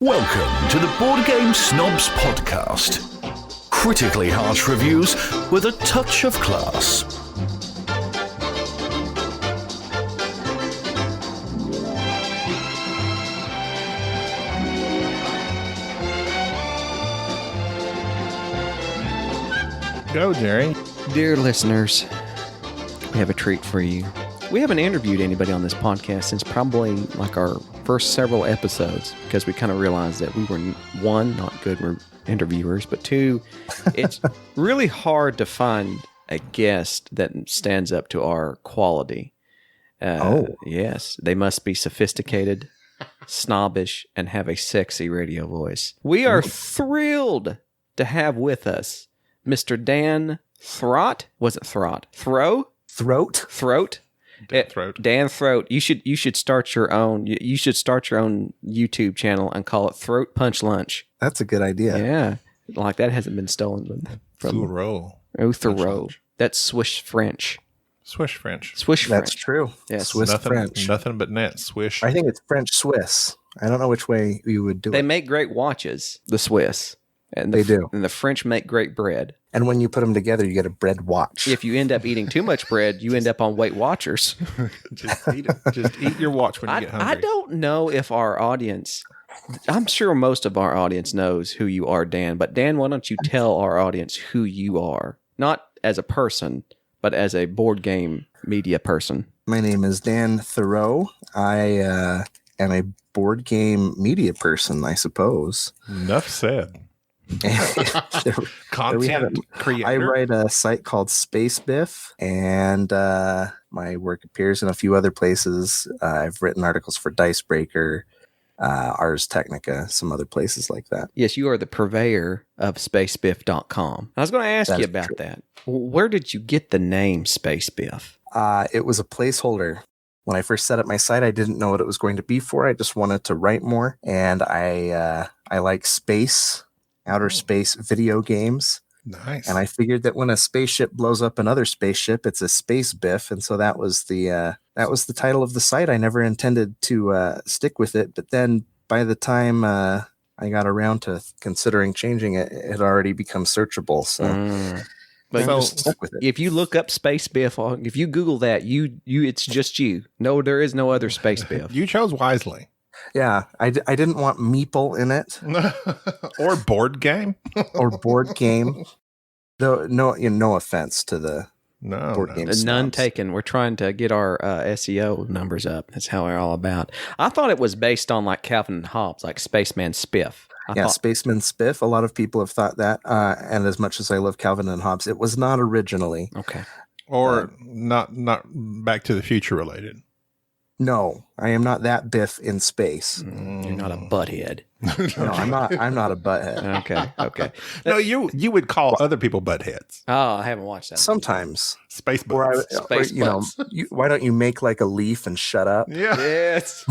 Welcome to the Board Game Snobs podcast. Critically harsh reviews with a touch of class. Go, Jerry. Dear listeners, we have a treat for you. We haven't interviewed anybody on this podcast since probably like our first several episodes because we kind of realized that we were, one, not good interviewers, but two, it's really hard to find a guest that stands up to our quality. Yes, they must be sophisticated, snobbish, and have a sexy radio voice. We are thrilled to have with us Mr. Dan Thurot. Was it Thurot? Throat? Dan Thurot. You should start your own. You should start your own YouTube channel and call it Throat Punch Lunch. That's a good idea. Yeah, like that hasn't been stolen from Thurot. That's Swiss French. Swish French. That's true. Yes. Swiss French. Nothing but net. Swish. I think it's French Swiss. I don't know which way you would do it. They make great watches, the Swiss. And They do. And the French make great bread. And when you put them together, you get a bread watch. If you end up eating too much bread, you end up on Weight Watchers. Just eat it. Just eat your watch when you get hungry. I don't know if our audience, I'm sure most of our audience knows who you are, Dan. But Dan, why don't you tell our audience who you are? Not as a person, but as a board game media person. My name is Dan Thurot. I am a board game media person, I suppose. Enough said. Content creator. I write a site called Space-Biff, and my work appears in a few other places. I've written articles for Dicebreaker, Ars Technica, some other places like that. Yes, you are the purveyor of Space-Biff.com. I was going to ask you about that. Where did you get the name Space-Biff? It was a placeholder. When I first set up my site, I didn't know what it was going to be for. I just wanted to write more, and I like space. Outer space video games. Nice. And I figured that when a spaceship blows up another spaceship, it's a space biff. And so that was the title of the site. I never intended to stick with it. But then by the time I got around to considering changing it, it had already become searchable. So, But I just stuck with it. if you look up Space Biff, if you Google that, it's just you. No, there is no other Space Biff. You chose wisely. Yeah, I didn't want meeple in it. Or board game. Or board game. Though no offense to the board game snobs. None taken. We're trying to get our SEO numbers up. That's how we're all about. I thought it was based on like Calvin and Hobbes, like Spaceman Spiff. Spaceman Spiff. A lot of people have thought that. And as much as I love Calvin and Hobbes, it was not originally. Okay. Or not Back to the Future related. No, I am not that Biff in space. You're not a butthead. No, I'm not a butthead. Okay. No, you would call other people buttheads. Oh, I haven't watched that. Sometimes. Space Or, butts. Space butts. why don't you make like a leaf and shut up? Yeah. Yes.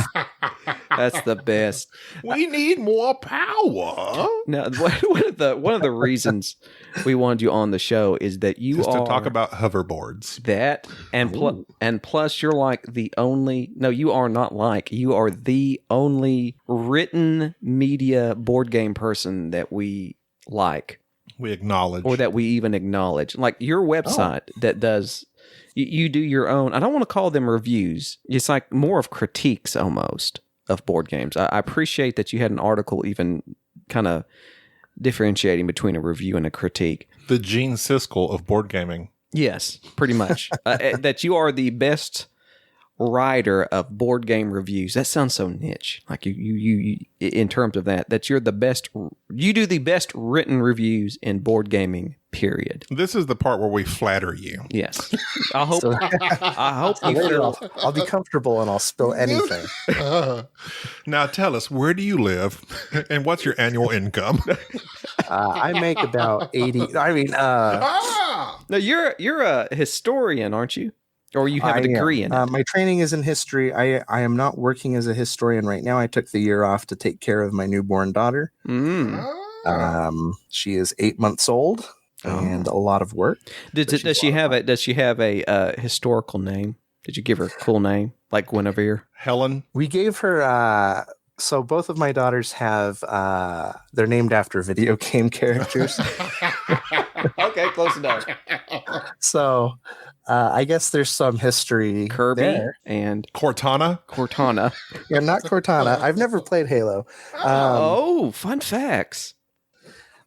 That's the best. We need more power. Now, one of the reasons we wanted you on the show is that you Just are to talk about hoverboards. that, and plus you're like the only. No, you are not like. You are the only written media board game person that we like, We acknowledge. or that we even acknowledge. Like your website that does. You do your own. I don't want to call them reviews. It's like more of critiques almost of board games. I appreciate that you had an article even kind of differentiating between a review and a critique. The Gene Siskel of board gaming. Yes, pretty much. That you are the best writer of board game reviews. That sounds so niche. Like you in terms of that you're the best. You do the best written reviews in board gaming. Period. This is the part where we flatter you. Yes. I hope. So- I hope you Later, feel. I'll be comfortable and I'll spill anything. Now tell us, where do you live and what's your annual income? I make about 80. I mean, No, you're a historian, aren't you? Or you have a degree in it? My training is in history. I am not working as a historian right now. I took the year off to take care of my newborn daughter. She is 8 months old and a lot of work. Does she have a historical name? Did you give her a cool name like Guinevere? Helen. We gave her So both of my daughters have they're named after video game characters. Okay, close enough. So I guess there's some history Kirby there. and Cortana. Cortana. Yeah, not Cortana. I've never played Halo. Fun facts.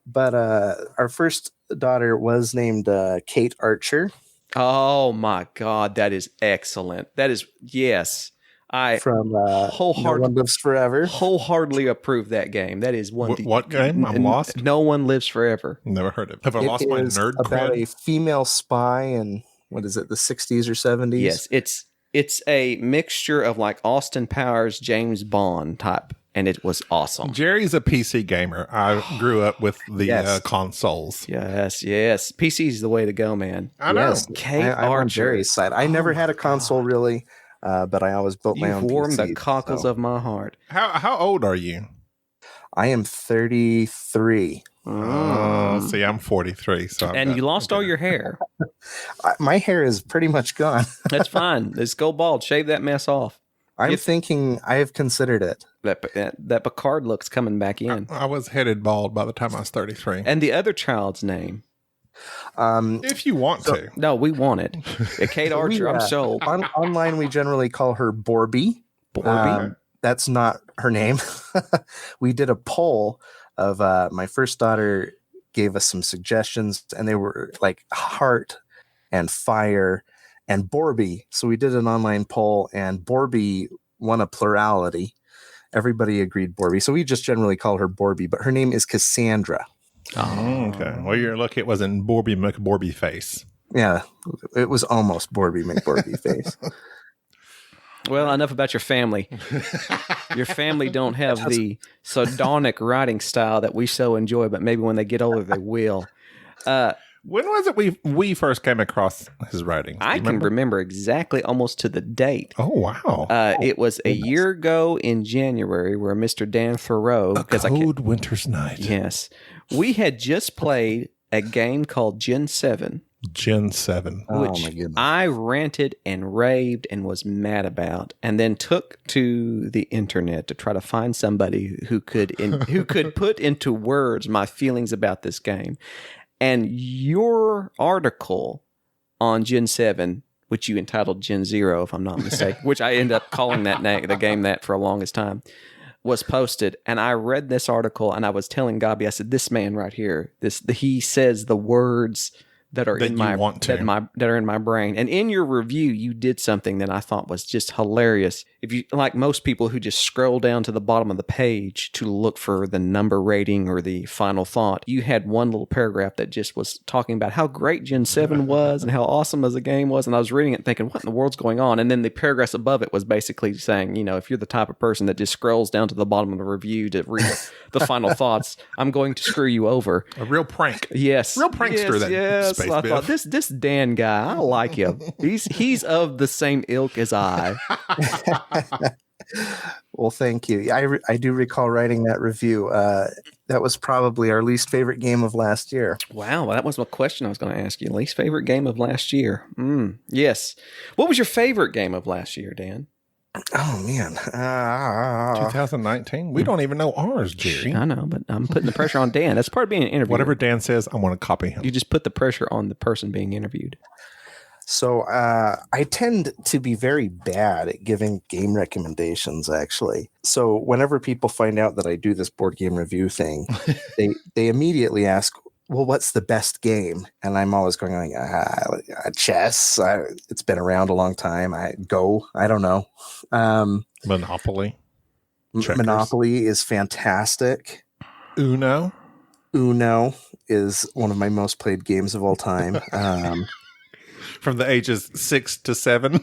But our first daughter was named Kate Archer. Oh my God, that is excellent. That is, yes. I From No One Lives Forever. wholeheartedly approve that game. That is one. What game? I'm lost. No One Lives Forever. Never heard of it. Have I lost my nerd about cred? a female spy in, what is it, the 60s or 70s? Yes, it's a mixture of like Austin Powers, James Bond type, and it was awesome. Jerry's a PC gamer. I grew up with the Yes. consoles. Yes. PC's the way to go, man. I know. Yes. Kate I'm on Archer. Jerry's side. I never had a console really, but I always built my You own warmed PC. the cockles of my heart. How old are you? I am 33. See, I'm 43. So And you lost all your hair. My hair is pretty much gone. That's fine. Let's go bald. Shave that mess off. I'm thinking I have considered it. That Picard look's coming back in. I was headed bald by the time I was 33. And the other child's name. If you want to. No, we want it. Kate Archer, I'm sold. Online, we generally call her Borby. Borby? That's not her name. We did a poll of my first daughter gave us some suggestions, and they were like heart and fire and Borby. So we did an online poll, and Borby won a plurality. Everybody agreed Borby. So we just generally call her Borby, but her name is Cassandra. Oh, okay. Well, you're lucky it wasn't Borby McBorby face. Yeah, it was almost Borby McBorby face. Well, enough about your family. Your family don't have the sardonic writing style that we so enjoy, but maybe when they get older, they will. When was it we first came across his writings? Do I you can remember exactly almost to the date. Oh, wow. It was a year ago in January where Mr. Dan Thurot... A cold winter's night. Yes. We had just played a game called Gen 7. Gen 7. Oh, Which my goodness. I ranted and raved and was mad about, and then took to the internet to try to find somebody who could put into words my feelings about this game. And your article on Gen 7, which you entitled Gen 0, if I'm not mistaken, which I ended up calling the game that for the longest time, was posted. And I read this article, and I was telling Gabi, I said, this man right here, he says the words that are that are in my brain. And in your review, you did something that I thought was just hilarious. If you, like most people who just scroll down to the bottom of the page to look for the number rating or the final thought, you had one little paragraph that just was talking about how great Gen 7 was and how awesome as a game was. And I was reading it thinking, what in the world's going on? And then the paragraphs above it was basically saying, if you're the type of person that just scrolls down to the bottom of the review to read the final thoughts, I'm going to screw you over. A real prank. Yes. Real prankster. Yes. Space I thought, Biff. this Dan guy, I like him. He's of the same ilk as I. Well, thank you. I do recall writing that review. That was probably our least favorite game of last year. Wow, well, that was my question I was going to ask you. Least favorite game of last year? Yes. What was your favorite game of last year, Dan? Oh, man. 2019? We don't even know ours, Jerry. I know, but I'm putting the pressure on Dan. That's part of being an interviewer. Whatever Dan says, I want to copy him. You just put the pressure on the person being interviewed. So I tend to be very bad at giving game recommendations, actually. So whenever people find out that I do this board game review thing, they immediately ask, well, what's the best game? And I'm always going like, chess. It's been around a long time. I don't know. Monopoly. Checkers. Monopoly is fantastic. Uno is one of my most played games of all time. From the ages 6 to 7.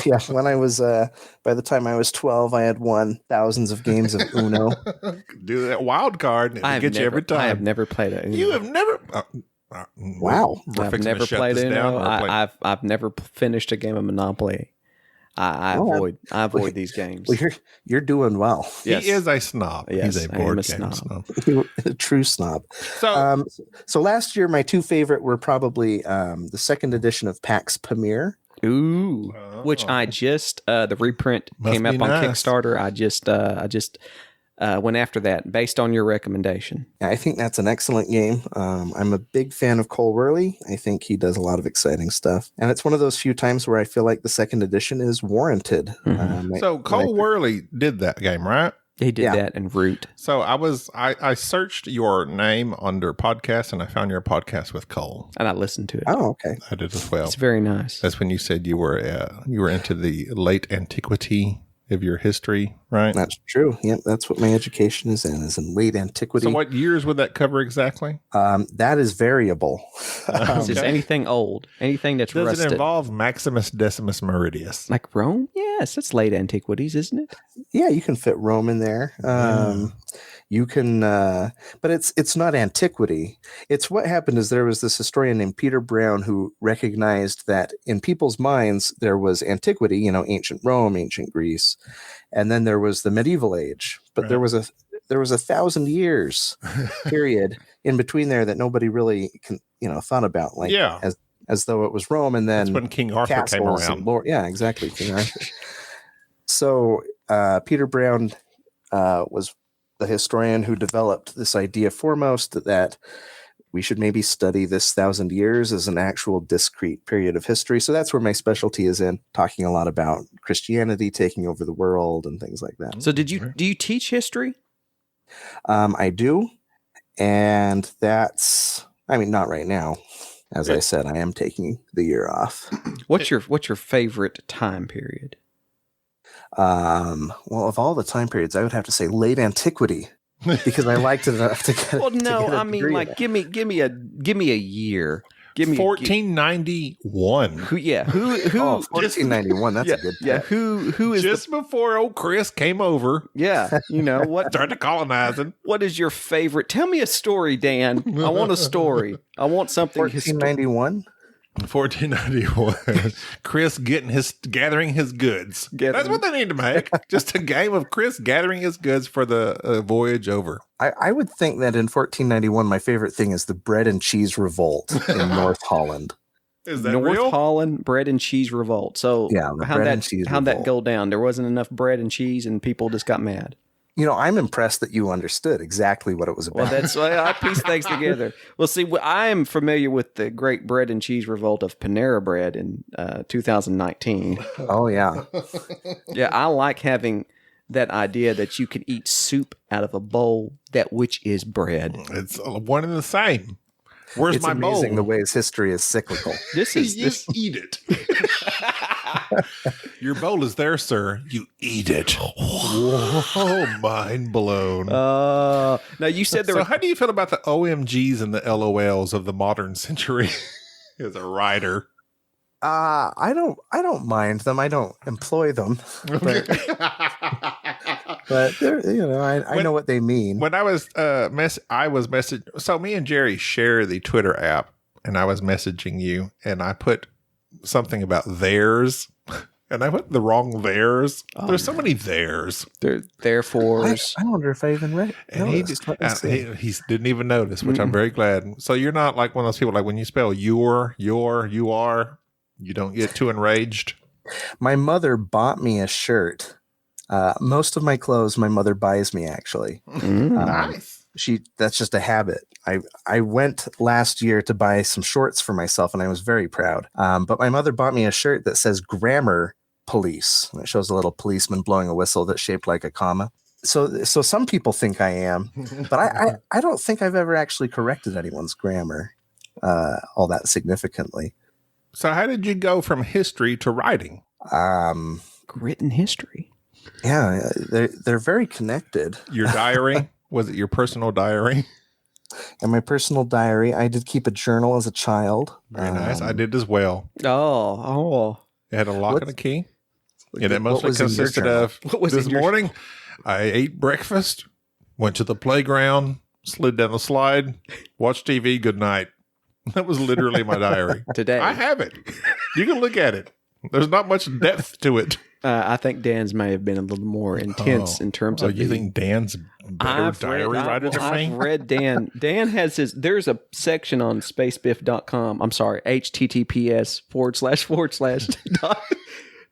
Yeah, when I was, by the time I was 12, I had won thousands of games of Uno. Do that wild card and it'll get you every time. I have never played it. You have never. Wow. I've never played Uno. I've never finished a game of Monopoly. I avoid these games. Well, you're doing well. Yes. He is a snob. Yes, He's a I am board a game snob. A true snob. So, So last year, my two favorite were probably the second edition of PAX Pamir. Ooh, which I just the reprint Must came up be on nice. Kickstarter. I just went after that based on your recommendation. I think that's an excellent game. I'm a big fan of Cole Worley. I think he does a lot of exciting stuff. And it's one of those few times where I feel like the second edition is warranted. So Cole Worley did that game, right? He did that in Root. So I searched your name under podcast and I found your podcast with Cole. And I listened to it. Oh, okay. I did as well. It's very nice. That's when you said you were into the late antiquity of your history, right? That's true. Yep, that's what my education is in late antiquity. So what years would that cover exactly? That is variable. Is this anything old? Anything that's Does rusted? it involve Maximus Decimus Meridius? Like Rome? Yes, that's late antiquities, isn't it? Yeah, you can fit Rome in there. You can, but it's not antiquity. It's what happened is there was this historian named Peter Brown who recognized that in people's minds there was antiquity, ancient Rome, ancient Greece, and then there was the medieval age. But there was a 1,000 years period in between there that nobody really thought about, as though it was Rome, and then that's when King Arthur came around. Yeah, exactly, King Arthur. So Peter Brown was the historian who developed this idea foremost that we should maybe study this 1,000 years as an actual discrete period of history. So that's where my specialty is in, talking a lot about Christianity taking over the world and things like that. So do you teach history? I do. And not right now. As I said, I am taking the year off. What's your favorite time period? Well, of all the time periods, I would have to say late antiquity because I liked it enough to get. Well, no, I mean, like, that. give me a year. Give me 1491. Who? Oh, 1491. That's a good. Yeah. Who is just before old Chris came over? Yeah. What? Started colonizing. What is your favorite? Tell me a story, Dan. I want a story. I want something. 1491. 1491. Chris gathering his goods. That's what they need to make. Just a game of Chris gathering his goods for the voyage over. I would think that in 1491, my favorite thing is the bread and cheese revolt in North Holland. Is that North real? Bread bread and cheese revolt. So yeah, how'd that go down? There wasn't enough bread and cheese, and people just got mad. I'm impressed that you understood exactly what it was about. Well, that's why I piece things together. Well, see, I am familiar with the great bread and cheese revolt of Panera Bread in 2019. Oh, yeah. Yeah, I like having that idea that you can eat soup out of a bowl, that which is bread. It's one and the same. Where's my bowl? It's amazing the ways history is cyclical. You eat it. Your bowl is there, sir. You eat it. Whoa, mind blown. Now you said So how do you feel about the OMGs and the LOLs of the modern century as a writer? I don't mind them. I don't employ them. But they're, I know what they mean. When I was messaging. So me and Jerry share the Twitter app, and I was messaging you, and I put something about theirs, and I put the wrong theirs. There's so many theirs. Therefores. I wonder if I even read it. And he didn't even notice, which I'm very glad. So you're not like one of those people, like when you spell you are, you don't get too enraged. My mother bought me a shirt. Most of my clothes my mother buys me, actually. Nice. That's just a habit. I went last year to buy some shorts for myself, and I was very proud. But my mother bought me a shirt that says Grammar Police. And it shows a little policeman blowing a whistle that's shaped like a comma. So some people think I am, but I don't think I've ever actually corrected anyone's grammar all that significantly. So how did you go from history to writing? Written history. Yeah, they're very connected. Your diary? Was it your personal diary? And my personal diary, I did keep a journal as a child. Very nice. I did as well. Oh. It had a lock and a key. And it mostly was in your consisted journal? of, this morning, I ate breakfast, went to the playground, slid down the slide, watched TV, good night. That was literally my diary. Today. I have it. You can look at it. There's not much depth to it. I think Dan's may have been a little more intense in terms of. You think Dan's better diary writer than me? I've read Dan. Dan has his. There's a section on spacebiff.com. I'm sorry, https://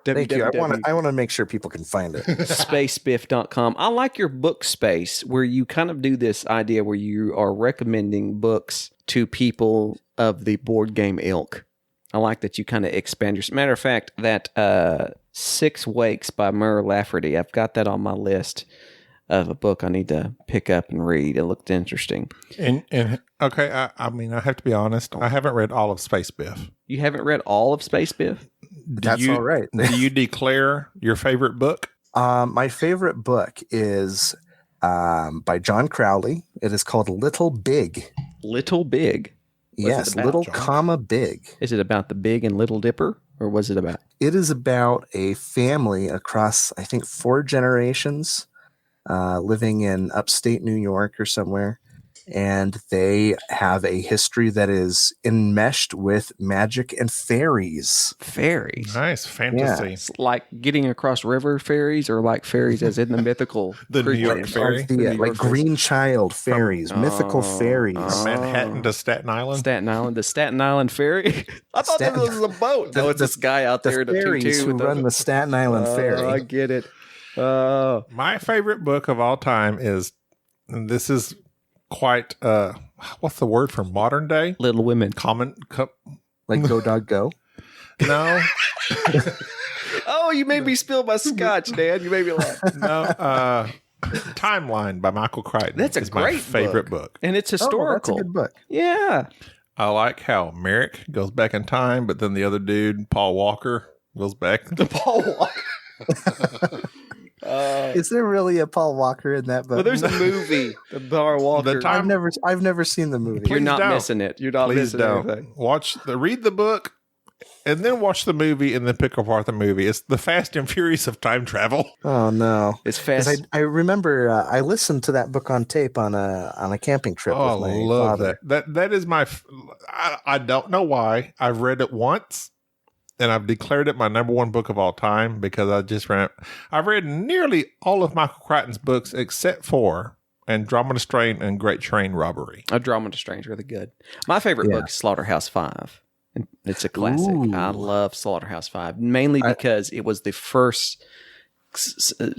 Thank you. I want to make sure people can find it. Spacebiff.com. I like your book space where you kind of do this idea where you are recommending books to people of the board game ilk. I like that you kind of expand your. Matter of fact, that 6 Wakes by Murray Lafferty, I've got that on my list of a book I need to pick up and read. It looked interesting. And okay, I mean, I have to be honest. I haven't read all of Space-Biff. You haven't read all of Space-Biff? That's all right. Do you declare your favorite book? My favorite book is by John Crowley. It is called Little Big. Little Big? Yes, Little, comma, Big. Is it about the Big and Little Dipper? Or was it about? It is about a family across, I think, 4 generations living in upstate New York or somewhere. And they have a history that is enmeshed with magic and fairies. Fairies? Nice. Fantasy. Yeah. Like getting across river fairies or like fairies as in the mythical? The New York fairy? Like Green Child fairies, mythical fairies. From Manhattan to Staten Island? Staten Island. The Staten Island Ferry? I thought this was a boat. No, it's this guy out there. The fairies who run the Staten Island Ferry. I get it. My favorite book of all time is, and this is quite, what's the word for modern day? Little Women. Like Go Dog Go? No. Oh, you made me spill my scotch, Dan. You made me laugh. No. Timeline by Michael Crichton. That's a great my favorite book. And it's historical. That's a good book. Yeah. I like how Merrick goes back in time, but then the other dude, Paul Walker, goes back. The Paul Walker. Is there really a Paul Walker in that book? Well, there's a movie, The Paul Walker. I've never seen the movie. You're not missing it. You're not missing anything. Read the book, and then watch the movie, and then pick apart the movie. It's the Fast and Furious of time travel. Oh no, it's fast. I remember I listened to that book on tape on a camping trip with my father. That is my. I don't know why. I've read it once. And I've declared it my number 1 book of all time because I've read nearly all of Michael Crichton's books except for Andromeda Strain and Great Train Robbery. Andromeda Strain is really good. My favorite book is Slaughterhouse-5. It's a classic. Ooh. I love Slaughterhouse-5 mainly because it was the first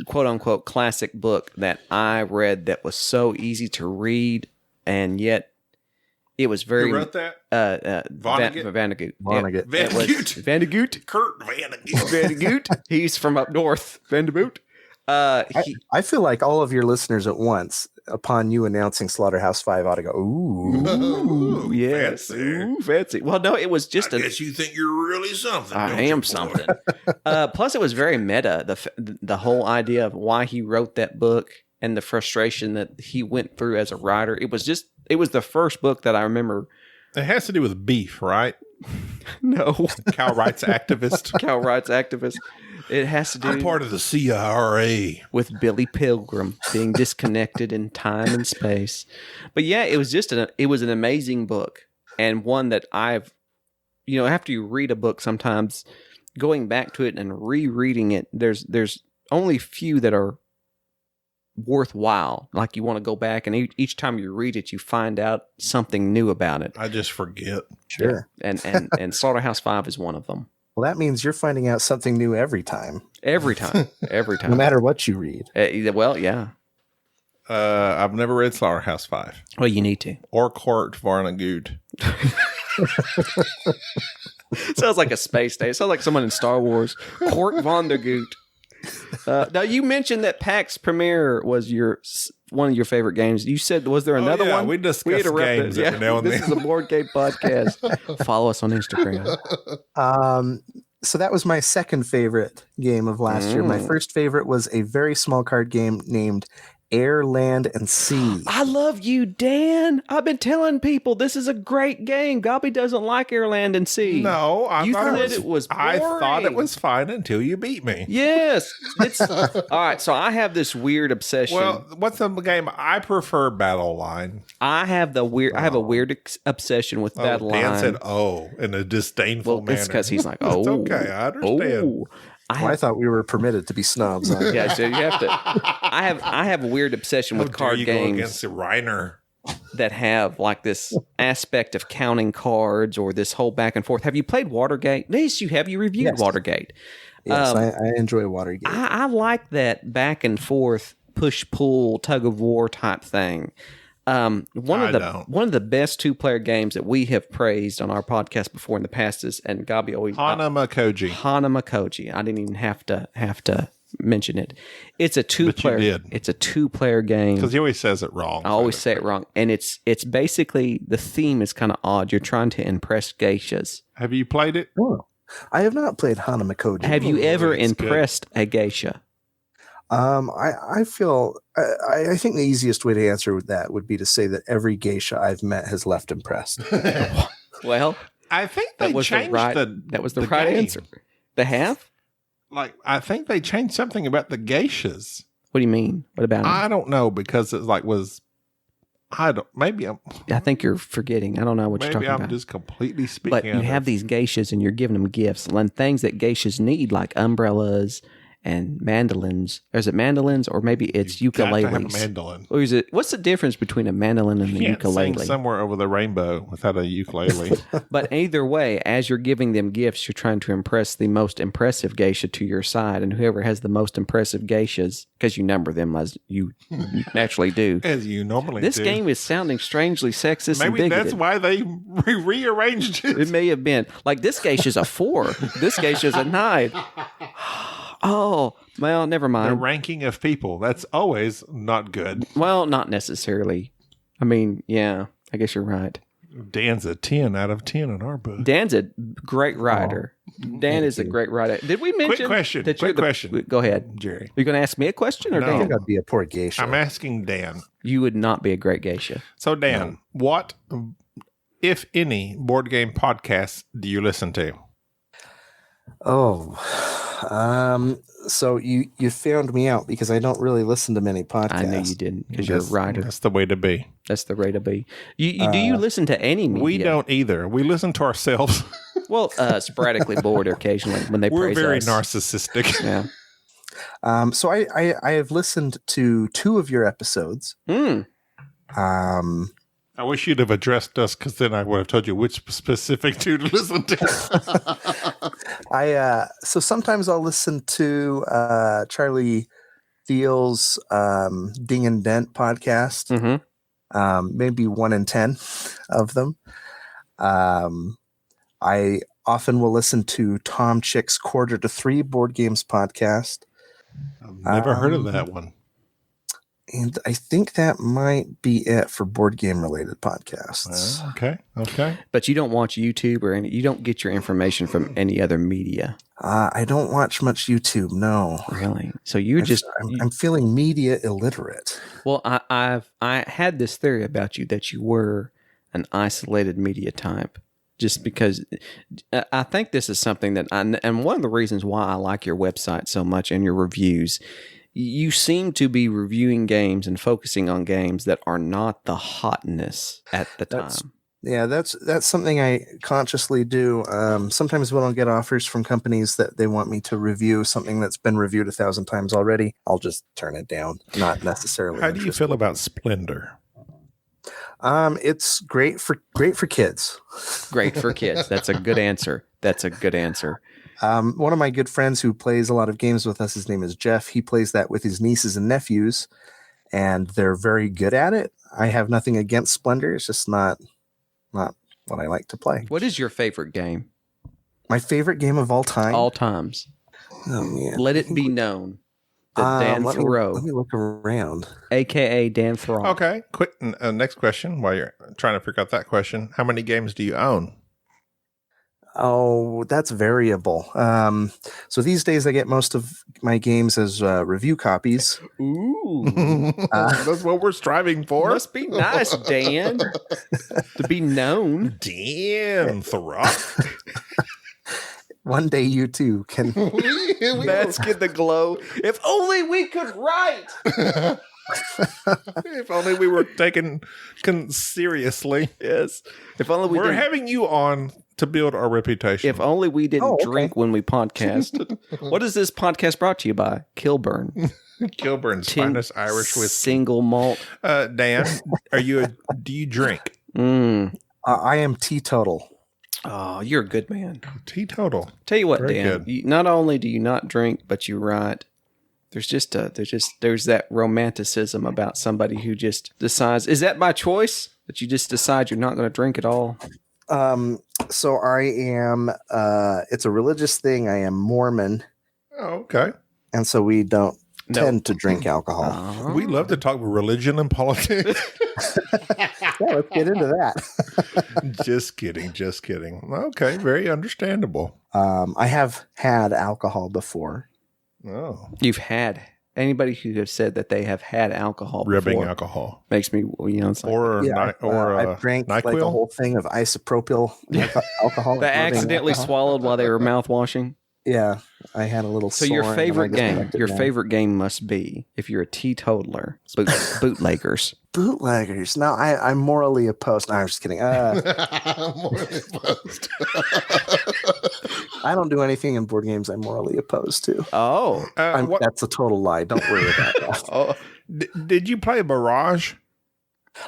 quote unquote classic book that I read that was so easy to read and yet it was very. Who wrote that? Vandegoot. Vonnegut. Vandegoot. Kurt Vandegoot. Vandegoot. He's from up north. Vandegoot. I feel like all of your listeners at once, upon you announcing Slaughterhouse-5, ought to go, ooh, yes, fancy. Ooh, fancy. Well, no, it was just. I guess you think you're really something. I am something. Plus, it was very meta. The whole idea of why he wrote that book and the frustration that he went through as a writer. It was the first book that I remember. It has to do with beef, right? No. Cow rights activist. Cow rights activist. It has to do. I'm part of the CIRA. With Billy Pilgrim being disconnected in time and space. But yeah, it was it was an amazing book. And one that after you read a book sometimes, going back to it and rereading it, there's only few that are worthwhile. Like you want to go back and each time you read it, you find out something new about it. I just forget. Sure. And Slaughterhouse-5 is one of them. Well, that means you're finding out something new every time. Every time. No matter what you read. Well, yeah. I've never read Slaughterhouse-5. Well, you need to. Or Court Varnagoot. Sounds like a space station. Sounds like someone in Star Wars. Court Vonnegut. Now you mentioned that PAX Premiere was one of your favorite games. You said, was there another one? We discuss games every now and then. This is a board game podcast. Follow us on Instagram. So that was my second favorite game of last year. My first favorite was a very small card game named Air, Land, and Sea. I love you, Dan. I've been telling people this is a great game. Gobby doesn't like Air, Land, and Sea. No, I thought it was boring. I thought it was fine until you beat me. Yes. It's all right. So I have this weird obsession. Well, what's the game? I prefer Battle Line. I have a weird obsession with Battle Line. Dan said, in a disdainful manner. It's because he's like, It's okay. I understand. I thought we were permitted to be snobs. Yeah, so you have to. I have a weird obsession with card Go games against the Reiner. that have like this aspect of counting cards or this whole back and forth. Have you played Watergate? Yes, you have. You reviewed Yes. Watergate. Yes, I enjoy Watergate. I like that back and forth, push pull, tug of war type thing. One of the best 2-player games that we have praised on our podcast before in the past is, and Gabi always Hanamakoji. Hanamakoji. I didn't even have to mention it. It's a 2-player. But you did. It's a 2-player game. Because he always says it wrong. I always say it wrong, and it's basically the theme is kind of odd. You're trying to impress geishas. Have you played it? Oh, I have not played Hanamakoji. Have you ever it's impressed a geisha? I feel I think the easiest way to answer that would be to say that every geisha I've met has left impressed. Well, I think they changed that was the right game. answer. They have? Like, I think they changed something about the geishas. What do you mean? What about them? I don't know, because it maybe I think you're forgetting. I don't know what you're talking I'm about. just completely speaking. But you have these geishas and you're giving them gifts and things that geishas need, like umbrellas and mandolins. Is it mandolins or maybe it's ukuleles? Got to have a mandolin. Or is it? What's the difference between a mandolin and You a can't ukulele? sing Somewhere Over the Rainbow without a ukulele. But either way, as you're giving them gifts, you're trying to impress the most impressive geisha to your side, and whoever has the most impressive geishas, because you number them as you naturally do. As you normally This do. game is sounding strangely sexist and Maybe bigoted. that's why they rearranged it. It may have been. Like, this geisha's a 4. This geisha's a 9. Oh, well, never The mind. ranking of people, that's always not good. Well, not necessarily. I mean, yeah, I guess you're right. Dan's a 10 out of 10 in our book. Dan's a great writer. Dan is a great writer. Did we mention? question. That Quick question. Go ahead. Jerry. You're going to ask me a question or No. I Dan? think I'd be a poor geisha. I'm asking Dan. You would not be a great geisha. So, Dan, what, if any, board game podcasts do you listen to? So you found me out because I don't really listen to many podcasts. I knew you didn't because you're a writer. That's the way to be. That's the way to be. Do you listen to any media? We don't either. We listen to ourselves. Well, sporadically bored occasionally when they We're praise very us. narcissistic. Yeah. So I have listened to 2 of your episodes. I wish you'd have addressed us, because then I would have told you which specific 2 to listen to. So sometimes I'll listen to Charlie Thiel's Ding and Dent podcast. Mm-hmm. Maybe 1 in 10 of them. I often will listen to Tom Chick's Quarter to 3 Board Games podcast. I've never heard of that one. And I think that might be it for board game related podcasts. Okay. But you don't watch YouTube or you don't get your information from any other media. I don't watch much YouTube. No, Really? So you're I'm feeling media illiterate. Well, I had this theory about you that you were an isolated media type, just because I think this is something that and one of the reasons why I like your website so much and your reviews. You seem to be reviewing games and focusing on games that are not the hotness at the time. That's something I consciously do. Sometimes when I'll get offers from companies that they want me to review something that's been reviewed 1,000 times already, I'll just turn it down. Not necessarily. How do you feel about Splendor? It's great for kids. Great for kids. That's a good answer. One of my good friends who plays a lot of games with us, his name is Jeff. He plays that with his nieces and nephews, and they're very good at it. I have nothing against Splendor. It's just not what I like to play. What is your favorite game? My favorite game of all time? All times. Oh, man. Let it be known that Dan Thurot, let me look around. A.K.A. Dan Thurot. Okay. Quick. Next question. While you're trying to figure out that question, how many games do you own? Oh, that's variable. So these days I get most of my games as review copies. Ooh. That's what we're striving for. Must be nice, Dan, to be known. Dan Thurot. One day you too can. Let's get the glow. If only we could write. If only we were taken seriously. Yes. If only We're having you on to build our reputation. If only we didn't okay. drink when we podcast. What is this podcast brought to you by? Kilburn. Kilburn's finest Irish whiskey. Single malt. Dan, do you drink? I am teetotal. Oh, you're a good man. Teetotal. Tell you what, Very Dan. good. Not only do you not drink, but you write. There's that romanticism about somebody who just decides. Is that by choice that you just decide you're not going to drink at all? So I am. It's a religious thing. I am Mormon, Oh, okay. and so we don't No. tend to drink alcohol. Oh. We love to talk religion and politics. Yeah, let's get into that. Just kidding. Okay, very understandable. I have had alcohol before. Oh, You've had anybody who has said that they have had alcohol rubbing before alcohol. makes me, it's like I drank like a NyQuil. whole thing of isopropyl alcohol. they accidentally swallowed while they were mouthwashing. Yeah, I had a little. So sore your and favorite then I just game, left it your down. favorite game must be, if you're a teetotaler, bootleggers. Bootleggers. No, I'm morally opposed. No, I'm just kidding. Morally opposed. I don't do anything in board games I'm morally opposed to. Oh, That's a total lie. Don't worry about that. oh, Did you play Barrage?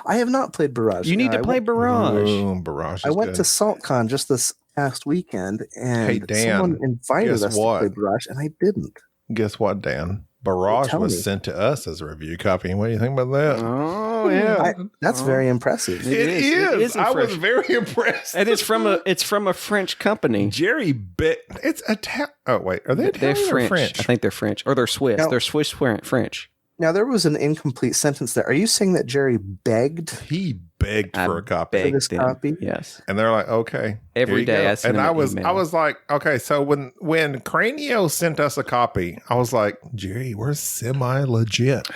I have not played Barrage. you need to play Barrage. Ooh, Barrage. I is went good. to SaltCon just this past weekend, and Hey, Dan, someone invited guess us what? to play Barrage, and I didn't. Guess what, Dan? Barrage Tell was me. sent to us as a review copy. What do you think about that? Oh yeah, That's very impressive. It It is is. in I was French. very impressed. and it's from a French company. Jerry bet it's Oh wait, are they They're Italian or French. I think they're French, or they're Swiss. No. They're Swiss French. Now, there was an incomplete sentence there. Are you saying that Jerry begged? He begged for a copy, begged this them. copy? Yes. and they're like, "Okay, Every here you day go." I send And them I an was, email. I was like, "Okay." So when Cranio sent us a copy, I was like, "Jerry, we're semi legit."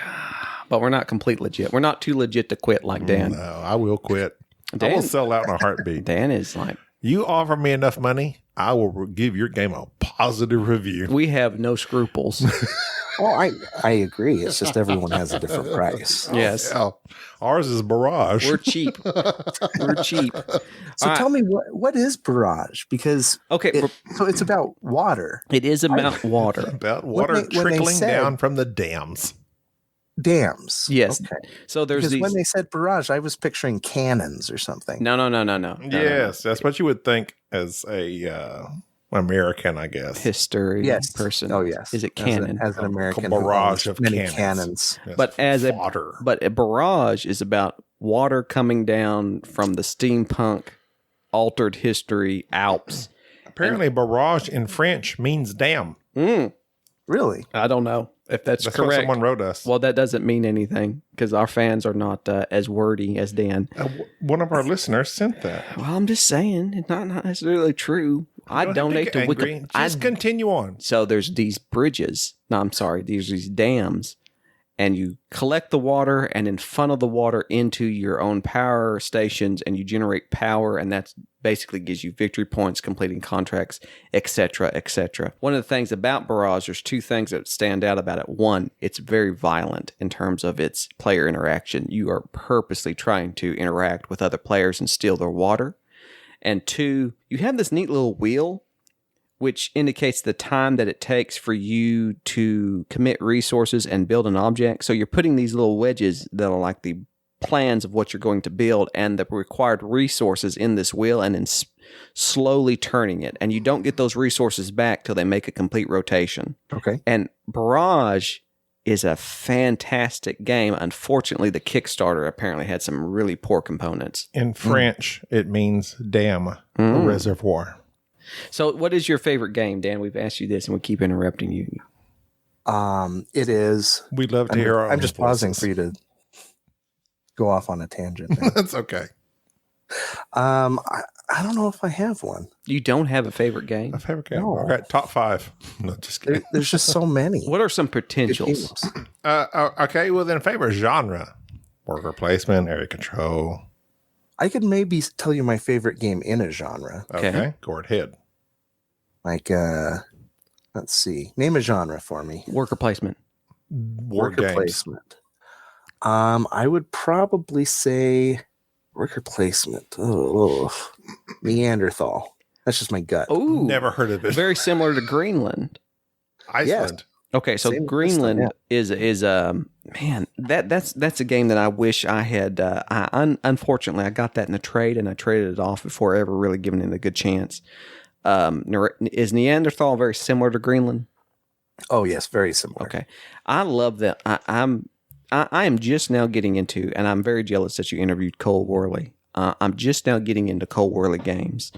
But we're not complete legit. We're not too legit to quit like Dan. No, I will quit. I Dan- will sell out in a heartbeat. Dan is like, You offer me enough money, I will give your game a positive review. we have no scruples. Oh, I agree. It's just everyone has a different price. Yes. Yeah. Ours is Barrage. We're cheap. We're cheap. So tell me, what is Barrage? Because Okay, so it's about water. it is about water. About water when they trickling said- down from the dams. Dams. Yes. Okay. So there's Because these. when they said barrage, I was picturing cannons or something. No. Yes, that's what you would think as a American, I guess. History Yes. person. Oh, yes. Is it As canon? As an American, barrage who owns of many cannons. cannons. Yes, But as a water. But a barrage is about water coming down from the steampunk altered history Alps. Apparently, barrage in French means dam. Really? I don't know if that's That's what correct. someone wrote us. Well, that doesn't mean anything because our fans are not as wordy as Dan. One of our listeners sent that. Well, I'm just saying it's not necessarily true. I Don't donate to get angry. Wikipedia. Just continue on. So there's these bridges. No, I'm sorry. There's these dams. And you collect the water and then funnel the water into your own power stations and you generate power. And that basically gives you victory points, completing contracts, etc., etc. One of the things about Barrage, there's two things that stand out about it. One, it's very violent in terms of its player interaction. You are purposely trying to interact with other players and steal their water. And two, you have this neat little wheel which indicates the time that it takes for you to commit resources and build an object. So you're putting these little wedges that are like the plans of what you're going to build and the required resources in this wheel and then slowly turning it. And you don't get those resources back till they make a complete rotation. Okay. And Barrage is a fantastic game. Unfortunately, the Kickstarter apparently had some really poor components. In French, it means dam, a reservoir. So what is your favorite game, Dan? We've asked you this and we keep interrupting you. It is. We love to hear our I'm own just pausing voices. for you to go off on a tangent. there. That's okay. I don't know if I have one. You don't have a favorite game? My favorite game. No. Okay, top 5. No, just kidding. There's just so many. What are some good potentials? games. Okay, well then favorite genre. Worker placement, area control. I could maybe tell you my favorite game in a genre. Okay, go ahead. Like, let's see. Name a genre for me. Worker placement. War Worker games. placement. I would probably say worker placement. Oh, Neanderthal. That's just my gut. Ooh, Never heard of it. very similar to Greenland. Iceland. Okay, so Same Greenland system, is man, that's a game that I wish I had. Unfortunately, I got that in a trade, and I traded it off before ever really giving it a good chance. Is Neanderthal very similar to Greenland? Oh yes, very similar. Okay, I love that. I am just now getting into, and I'm very jealous that you interviewed Cole Worley. I'm just now getting into Cole Worley games.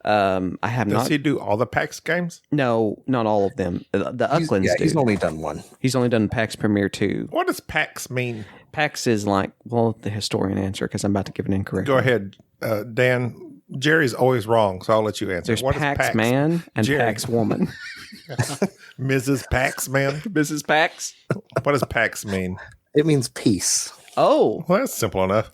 I have Does not. he do all the PAX games? No, not all of them. The Ucklands do. He's only done one. He's only done PAX Premier 2. What does PAX mean? PAX is like, well, the historian answer because I'm about to give an incorrect. Go ahead, Dan. Jerry's always wrong, so I'll let you answer. There's What is PAX man and Jerry. PAX woman. Mrs. Pax man. Mrs. PAX. What does PAX mean? It means peace. Oh, Well, that's simple enough.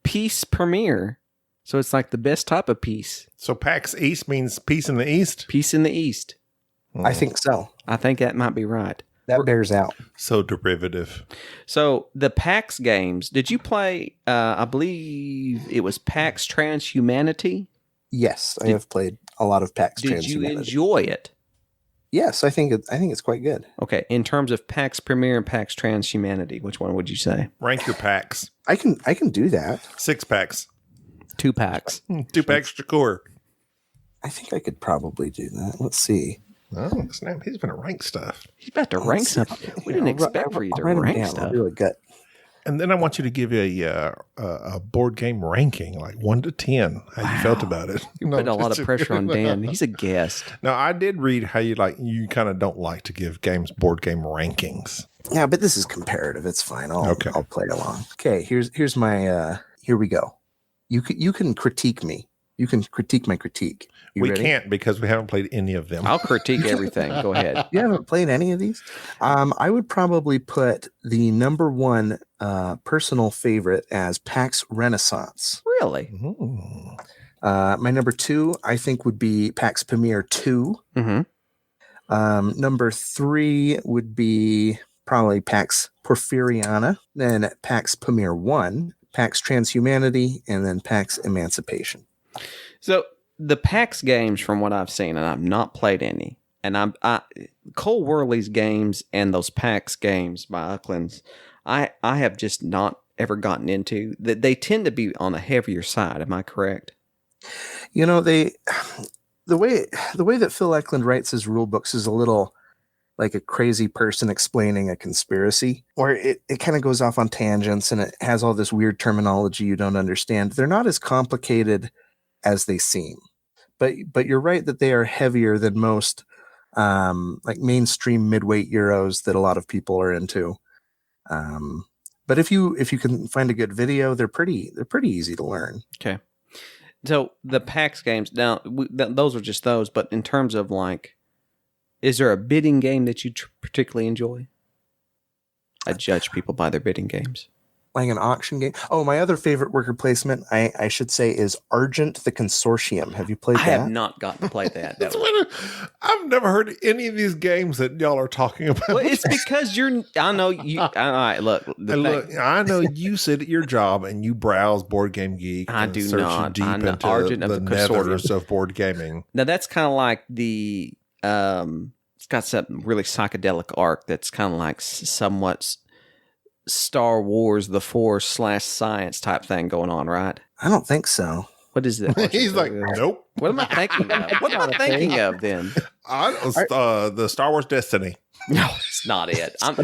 Peace Premier. So it's like the best type of peace. So PAX East means peace in the East. Peace in the East. I think so. I think that might be right. That bears out. So derivative. So the PAX games, did you play, I believe it was PAX Transhumanity? Yes, I have played a lot of PAX Did you Transhumanity. enjoy it? Yes, I think it's quite good. Okay, in terms of PAX Premier and PAX Transhumanity, which one would you say? Rank your PAX. I can do that. 6 packs. 2 packs. 2 packs Shakur. I think I could probably do that. Let's see. Oh, snap. He's going to rank stuff. He's about to rank stuff. We didn't expect for you to rank stuff. I'll do a gut. And then I want you to give a board game ranking, like 1 to 10, how you felt about it. You're putting a lot of pressure on Dan. He's a guest. Now, I did read how you kind of don't like to give games board game rankings. Yeah, but this is comparative. It's fine. I'll play along. Okay, here's my here we go. You can critique me. You can critique my critique. We can't because we haven't played any of them. I'll critique everything. Go ahead. You haven't played any of these? I would probably put the number one personal favorite as PAX Renaissance. Really? My number 2, I think, would be PAX Premier 2. Mm-hmm. Number 3 would be probably PAX Porphyriana, then PAX Premier 1, PAX Transhumanity, and then PAX Emancipation. So the PAX games, from what I've seen, and I've not played any, and Cole Worley's games and those PAX games by Ucklands, I have just not ever gotten into. They tend to be on the heavier side. Am I correct? You know, the way that Phil Eklund writes his rule books is a little like a crazy person explaining a conspiracy, where it kind of goes off on tangents and it has all this weird terminology you don't understand. They're not as complicated as they seem, but you're right that they are heavier than most like mainstream midweight Euros that a lot of people are into. But if you can find a good video, they're pretty easy to learn. Okay. So the PAX games, now those are just those, but in terms of like, is there a bidding game that you particularly enjoy? I judge people by their bidding games. Like an auction game. Oh, my other favorite worker placement, I should say, is Argent the Consortium. Have you played that? I have not gotten to play that. I've never heard of any of these games that y'all are talking about. Well, it's because I know you. All right, look. I know you sit at your job and you browse Board Game Geek. I and do search not. Deep I'm the into Argent of the nethers of board gaming. Now that's kind of like the. It's got some really psychedelic arc that's kind of like somewhat Star Wars: The Force/science type thing going on, right? I don't think so. What is that? He's like, nope. What am I thinking of? What am I thinking of then? The Star Wars Destiny. No, it's not it. I'm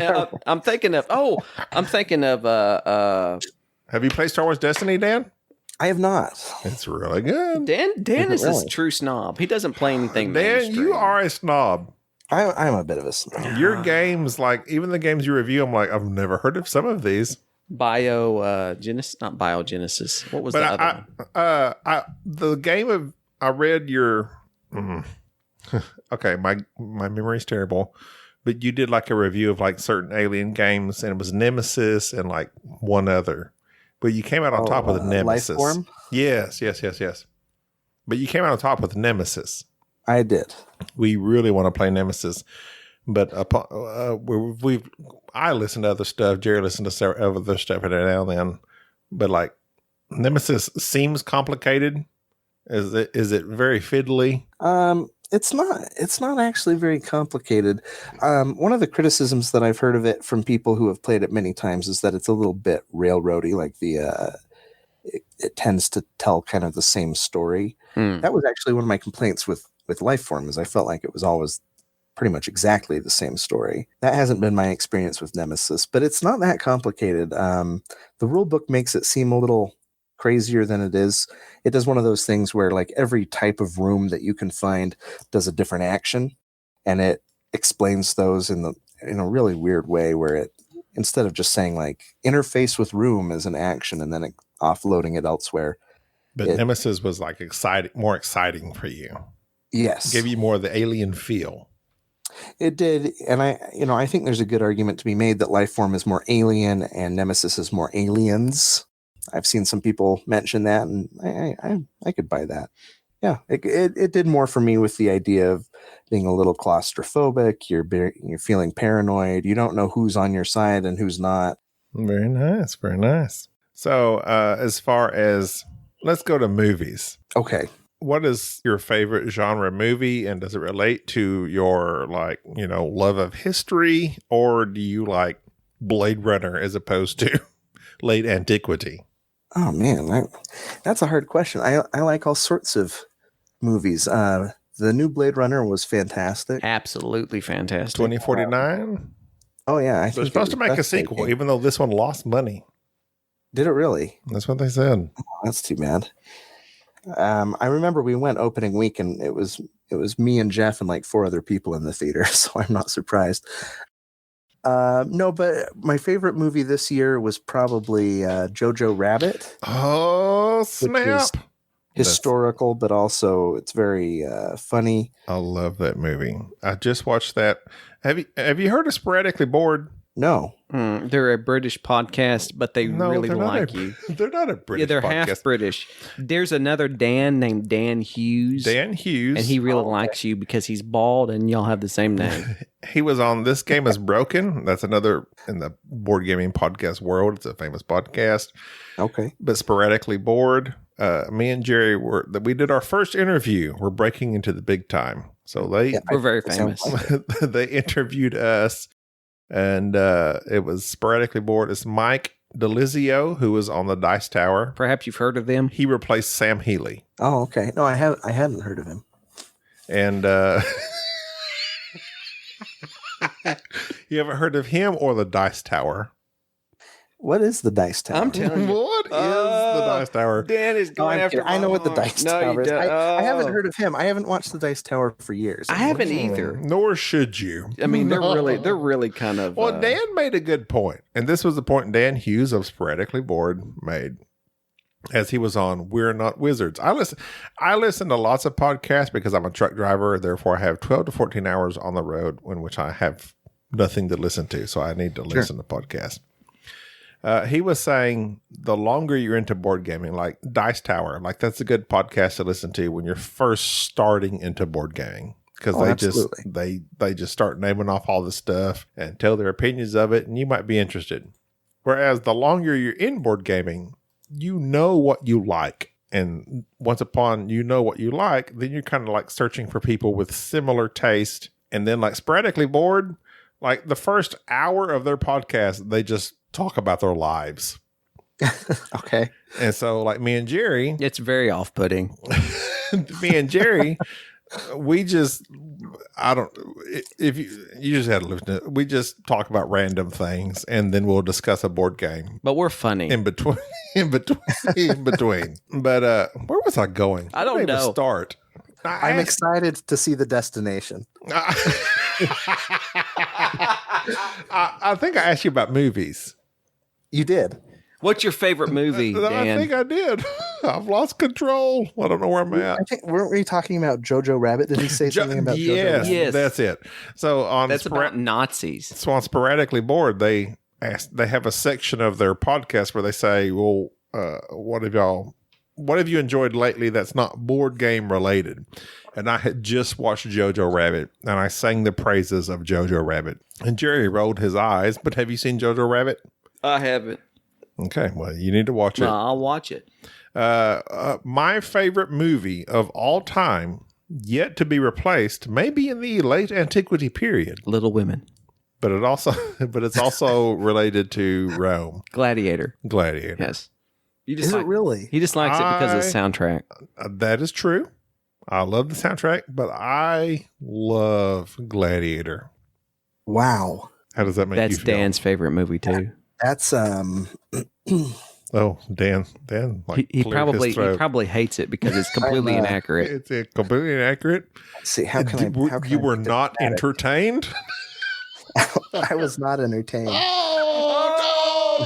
thinking of. Oh, I'm thinking of. Have you played Star Wars Destiny, Dan? I have not. It's really good. Dan is really? a true snob. He doesn't play anything. Dan, mainstream. you are a snob. I'm a bit of a snob. Your games, like even the games you review, I'm like, I've never heard of some of these. Biogenesis, not biogenesis. What was the other one? The game of I read your. Okay, my memory's terrible, but you did like a review of like certain alien games, and it was Nemesis and like one other, but you came out on top with the Nemesis. Lifeform? Yes. But you came out on top with Nemesis. I did. We really want to play Nemesis, but I listen to other stuff. Jerry listened to several other stuff every now and then, but like Nemesis seems complicated, Is it very fiddly? It's not actually very complicated. One of the criticisms that I've heard of it from people who have played it many times is that it's a little bit railroady, like it tends to tell kind of the same story. That was actually one of my complaints with Lifeform, is I felt like it was always pretty much exactly the same story. That hasn't been my experience with Nemesis, but it's not that complicated. The rule book makes it seem a little crazier than it is. It does one of those things where like every type of room that you can find does a different action, and it explains those in a really weird way, where it, instead of just saying like interface with room as an action and then offloading it elsewhere. But Nemesis was like more exciting for you. Yes. Gave you more of the alien feel. It did. And I think there's a good argument to be made that Lifeform is more alien and Nemesis is more aliens. I've seen some people mention that, and I could buy that. Yeah, it did more for me with the idea of being a little claustrophobic. You're feeling paranoid. You don't know who's on your side and who's not. Very nice. Very nice. So as far as, let's go to movies. Okay. What is your favorite genre movie, and does it relate to your love of history, or do you like Blade Runner as opposed to late antiquity? Oh man, that's a hard question. I like all sorts of movies. The new Blade Runner was fantastic. Absolutely fantastic. 2049? Oh yeah, They're supposed to make a sequel, even though this one lost money. Did it really? That's what they said. Oh, that's too bad. I remember we went opening week, and it was me and Jeff and like 4 other people in the theater, so I'm not surprised. No, but my favorite movie this year was probably Jojo Rabbit. Oh, snap. Historical, but also it's very funny. I love that movie. I just watched that. Have you heard of Sporadically Bored? No. They're a British podcast, but they really like you. They're not a British podcast. Yeah, they're half British. There's another Dan named Dan Hughes. Dan Hughes. And he really likes you because he's bald and y'all have the same name. He was on This Game is Broken. That's another in the board gaming podcast world. It's a famous podcast. Okay. But Sporadically Bored. Me and Jerry we did our first interview. We're breaking into the big time. So we're very famous. They interviewed us. And it was Sporadically Bored. It's Mike DeLizio, who was on the Dice Tower. Perhaps you've heard of them. He replaced Sam Healy. Oh, okay. No, I hadn't heard of him. And you haven't heard of him or the Dice Tower? What is the Dice Tower? I'm telling you. What is the Dice Tower? Dan is going after. I know what the Dice Tower is. I haven't heard of him. I haven't watched the Dice Tower for years. I haven't either. Nor should you. I mean, they're really kind of. Well, Dan made a good point, and this was the point Dan Hughes of Sporadically Bored made, as he was on We're Not Wizards. I listen to lots of podcasts because I'm a truck driver. Therefore, I have 12 to 14 hours on the road in which I have nothing to listen to, so I need to listen to podcasts. He was saying the longer you're into board gaming, like Dice Tower, like that's a good podcast to listen to when you're first starting into board gaming, because they just start naming off all the stuff and tell their opinions of it, and you might be interested. Whereas the longer you're in board gaming, you know what you like, and once upon you know what you like, then you're kind of like searching for people with similar taste, and then like Sporadically Bored, like the first hour of their podcast, they just talk about their lives. Okay. And so like me and Jerry, it's very off-putting. Me and Jerry, we just, if you just had to listen to it, we just talk about random things and then we'll discuss a board game. But we're funny. In between. But where was I going? I don't know. Start. I'm excited to see the destination. I think I asked you about movies. You did. What's your favorite movie, Dan? I think I did. I've lost control. I don't know where I'm at. I think, weren't we talking about Jojo Rabbit? Did he say something about Jojo Rabbit? Yes, that's it. So that's about Nazis. So on Sporadically Bored, they have a section of their podcast where they say, "Well, what have you enjoyed lately that's not board game related?" And I had just watched Jojo Rabbit, and I sang the praises of Jojo Rabbit. And Jerry rolled his eyes. But have you seen Jojo Rabbit? I haven't. Okay, well, you need to watch it. No, I'll watch it. My favorite movie of all time, yet to be replaced, maybe in the late antiquity period, Little Women. but it's also related to Rome. Gladiator. Gladiator. Yes. You Is it really? He just likes it because of the soundtrack. That is true. I love the soundtrack, but I love Gladiator. Wow. How does that make you That's feel? Dan's favorite movie too. That's Oh, Dan. Like, He cleared his throat. probably hates it because it's completely inaccurate. It's completely inaccurate. see how can I? How can You I were be not diplomatic? entertained. I was not entertained. Oh,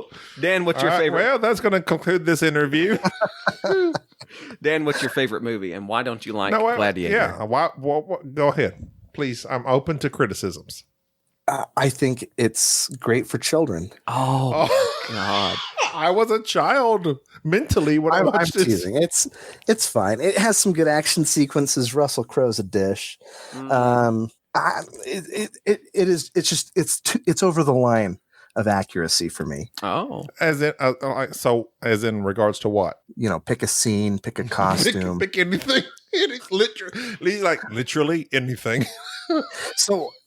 no! Dan, what's your All right, favorite? well, that's going to conclude this interview. Dan, what's your favorite movie, and why don't you like No, well, Gladiator? Yeah, go ahead, please. I'm open to criticisms. I think it's great for children. Oh, my God. I was a child mentally when I I'm watched this. teasing. It's fine. It has some good action sequences. Russell Crowe's a dish. It's over the line of accuracy for me. Oh, As in regards to what? Pick a scene, pick a costume. Pick anything. It's literally anything.